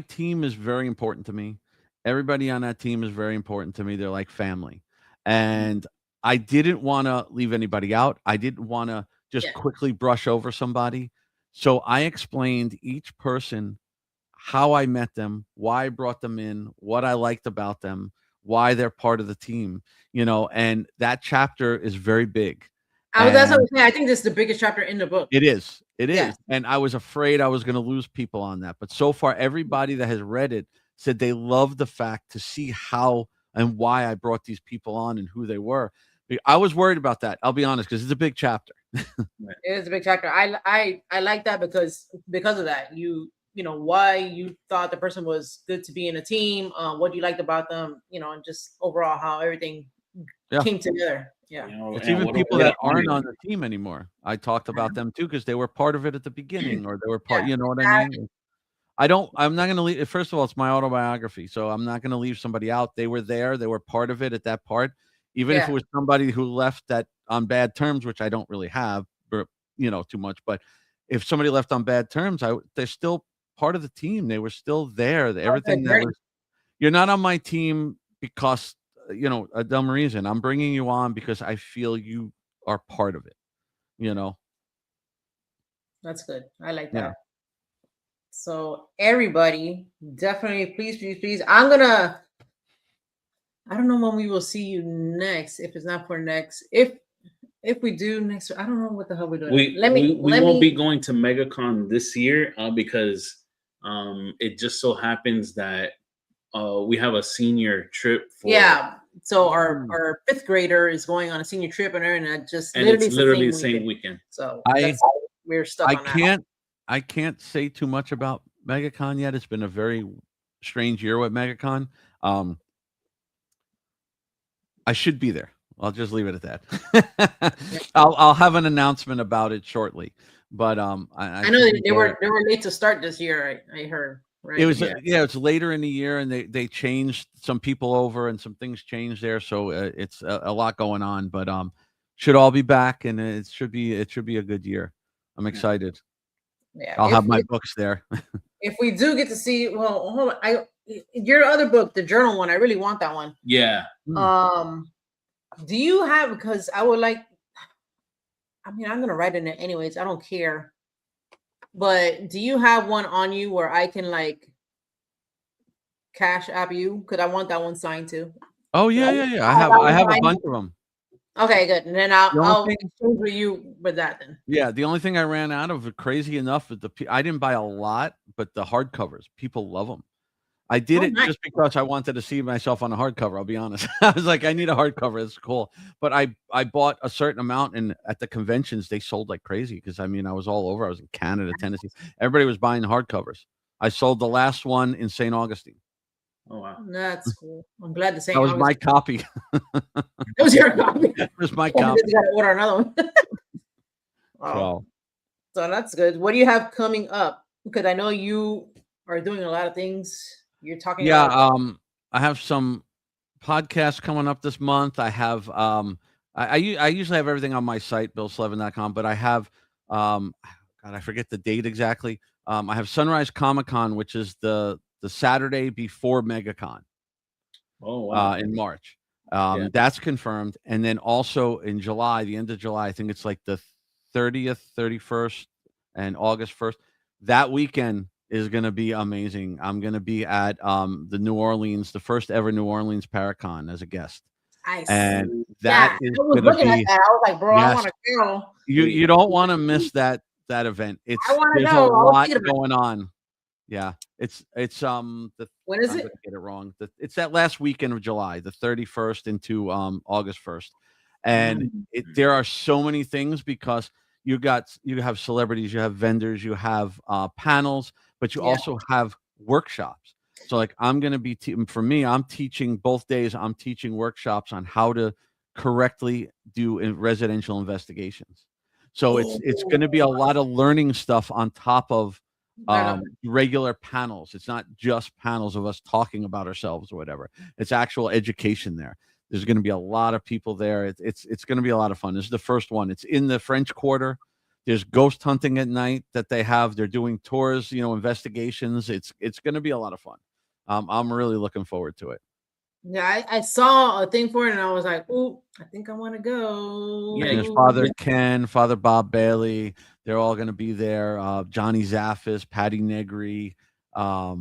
S5: team is very important to me. Everybody on that team is very important to me. They're like family. And I didn't want to leave anybody out. I didn't want to just quickly brush over somebody. So I explained each person, how I met them, why I brought them in, what I liked about them, why they're part of the team, and that chapter is very big.
S2: That's what I was saying. I think this is the biggest chapter in the book.
S5: It is.
S2: Yeah.
S5: And I was afraid I was going to lose people on that. But so far, everybody that has read it said they love the fact to see how and why I brought these people on and who they were. I was worried about that. I'll be honest, because it's a big chapter.
S2: It is a big chapter. I like that because of that. Why you thought the person was good to be in a team, what you liked about them, and just overall how everything came together. Yeah.
S5: It's even people that aren't on the team anymore. I talked about them too, because they were part of it at the beginning, or they were part, you know what I mean? I'm not going to leave. First of all, it's my autobiography, so I'm not going to leave somebody out. They were there. They were part of it at that part. Even if it was somebody who left that on bad terms, which I don't really have, too much. But if somebody left on bad terms, they're still part of the team. They were still there. Everything you're not on my team because, a dumb reason. I'm bringing you on because I feel you are part of it,
S2: That's good. I like that.
S5: Yeah.
S2: So everybody, definitely, please. I don't know when we will see you next. If it's not for next, if we do next, I don't know what the hell we're doing.
S1: We won't be going to MegaCon this year because it just so happens that we have a senior trip.
S2: So our fifth grader is going on a senior trip, and it's
S1: literally the same weekend.
S2: So we're stuck on that.
S5: I can't say too much about MegaCon yet. It's been a very strange year with MegaCon. I should be there. I'll just leave it at that. I'll have an announcement about it shortly. But I
S2: know they were late to start this year. I heard. Right?
S5: It was it's later in the year, and they changed some people over, and some things changed there. So it's a lot going on. But should all be back, and it should be a good year. I'm excited.
S2: Yeah,
S5: I'll have my books there.
S2: If we do get to see, well, hold on, your other book, the journal one, I really want that one.
S1: Yeah.
S2: Do you have? Because I would like. I mean, I'm gonna write in it anyways. I don't care. But do you have one on you where I can like cash app you? Because I want that one signed too.
S5: Oh yeah, yeah, yeah. I have a bunch of them.
S2: Okay, good. And then I'll exchange with you with that then.
S5: Yeah, the only thing I ran out of, crazy enough, is I didn't buy a lot, but the hardcovers, people love them. I did it just because I wanted to see myself on a hardcover. I'll be honest. I was like, I need a hardcover. It's cool. But I bought a certain amount, and at the conventions they sold like crazy. Because I mean, I was all over. I was in Canada, Tennessee. Everybody was buying hardcovers. I sold the last one in St. Augustine.
S2: Oh wow, that's cool. I'm glad the St.
S5: That was my copy.
S2: That was your copy.
S5: That was my copy.
S2: You got to order another one. Wow. So that's good. What do you have coming up? Because I know you are doing a lot of things. You're talking.
S5: Yeah, I have some podcasts coming up this month. I have I usually have everything on my site, billslevin.com, but I have God, I forget the date exactly. I have Sunrise Comic Con, which is the Saturday before MegaCon.
S1: Oh wow.
S5: In March. That's confirmed. And then also in July, the end of July, I think it's like the 30th, 31st, and August 1st. That weekend is going to be amazing. I'm going to be at the New Orleans, the first ever New Orleans Paracon as a guest. And that is going to be.
S2: I was like, bro, I want to go.
S5: You don't want to miss that event. There's a lot going on. Yeah, it's
S2: when is
S5: I'm
S2: it?
S5: gonna get it wrong. It's that last weekend of July, the 31st into August 1st, and there are so many things because you have celebrities, you have vendors, you have panels, but you also have workshops. So like I'm gonna be for me, I'm teaching both days. I'm teaching workshops on how to correctly do residential investigations. So it's going to be a lot of learning stuff on top of regular panels. It's not just panels of us talking about ourselves or whatever. It's actual education there. There's going to be a lot of people there. It's going to be a lot of fun. This is the first one. It's in the French Quarter. There's ghost hunting at night that they have. They're doing tours, investigations. It's going to be a lot of fun. I'm really looking forward to it.
S2: Yeah, I saw a thing for it and I was like, "Ooh, I think I want to go."
S5: Yeah, there's Father Ken, Father Bob Bailey. They're all going to be there. Johnny Zaffis, Patty Negri. I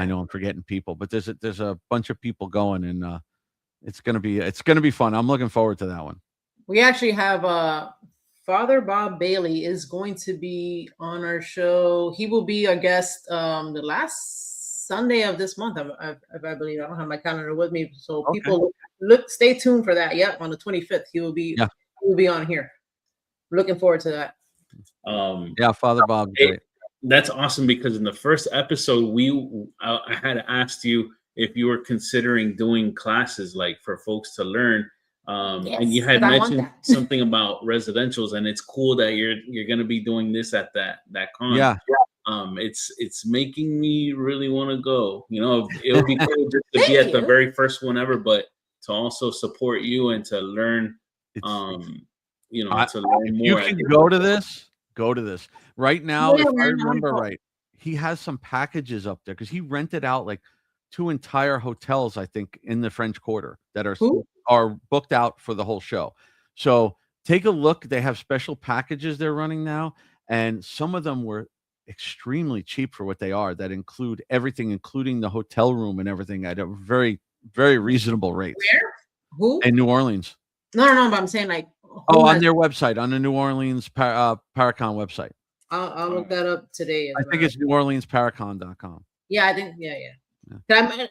S5: know I'm forgetting people, but there's a bunch of people going, and it's gonna be fun. I'm looking forward to that one.
S2: We actually have Father Bob Bailey is going to be on our show. He will be our guest the last Sunday of this month, I believe. I don't have my calendar with me, so people stay tuned for that. Yep, on the 25th, he will be on here. Looking forward to that.
S5: Father Bob.
S1: That's awesome because in the first episode, I had asked you if you were considering doing classes like for folks to learn. And you had mentioned something about residentials, and it's cool that you're going to be doing this at that con.
S5: Yeah.
S1: It's making me really want to go. It would be cool just to be at the very first one ever, but to also support you and to learn, to learn more.
S5: You can go to this right now. If I remember right, he has some packages up there because he rented out like 2 entire hotels, I think, in the French Quarter that are booked out for the whole show. So take a look. They have special packages they're running now, and some of them were extremely cheap for what they are. That include everything, including the hotel room and everything, at a very, very reasonable rate.
S2: Where? Who?
S5: In New Orleans.
S2: No, but I'm saying like.
S5: On their website, on the New Orleans Paracon website.
S2: I'll look that up today.
S5: I think it's NewOrleansParacon.com.
S2: Yeah, I think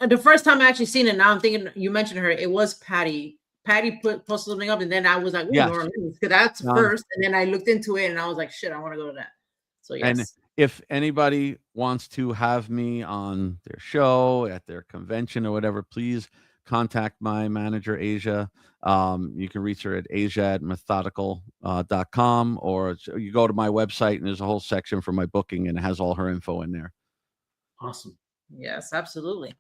S2: the first time I actually seen it, now I'm thinking you mentioned her. It was Patty. Patty posted something up, and then I was like, New Orleans, because that's first. And then I looked into it, and I was like, shit, I want to go to that. So yes.
S5: And if anybody wants to have me on their show, at their convention or whatever, please contact my manager, Asia. You can reach her at asia@methodical.com, or you go to my website and there's a whole section for my booking and it has all her info in there.
S1: Awesome.
S2: Yes, absolutely.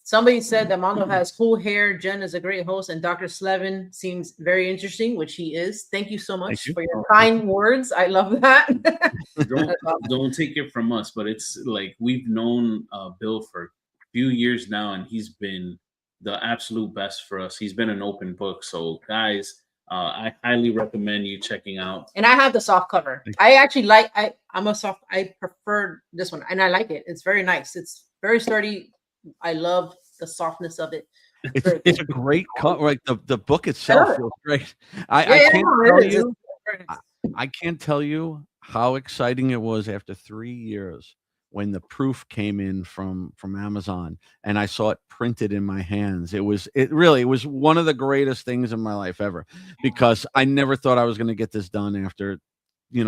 S2: Somebody said that Mondo has cool hair. Jen is a great host, and Dr. Slevin seems very interesting, which he is. Thank you so much for your kind words. I love that.
S1: Don't take it from us, but it's like we've known Bill for a few years now, and he's been the absolute best for us. He's been an open book. So guys, I highly recommend you checking out.
S2: And I have the soft cover. I actually I prefer this one, and I like it. It's very nice. It's very sturdy. I love the softness of it.
S5: It's a great cut. Like the book itself
S2: it.
S5: feels great. I can't
S2: no,
S5: tell
S2: it is.
S5: you.
S2: It's very nice.
S5: I can't tell you how exciting it was after 3 years when the proof came in from Amazon and I saw it printed in my hands. It was one of the greatest things in my life ever, because I never thought I was going to get this done after,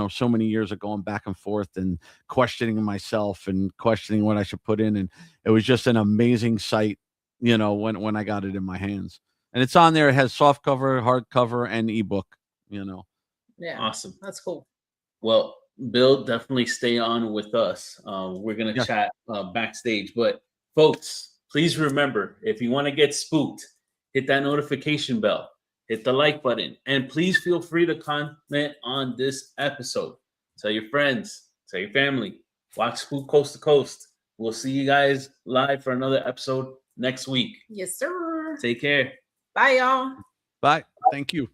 S5: so many years of going back and forth and questioning myself and questioning what I should put in. And it was just an amazing sight, when I got it in my hands. And it's on there. It has soft cover, hardcover, and ebook,
S2: Yeah.
S1: Awesome.
S2: That's cool.
S1: Well, Bill, definitely stay on with us. We're going to chat backstage. But folks, please remember, if you want to get spooked, hit that notification bell, hit the like button, and please feel free to comment on this episode. Tell your friends, tell your family, watch Spook Coast to Coast. We'll see you guys live for another episode next week.
S2: Yes, sir.
S1: Take care.
S2: Bye, y'all.
S5: Bye. Thank you.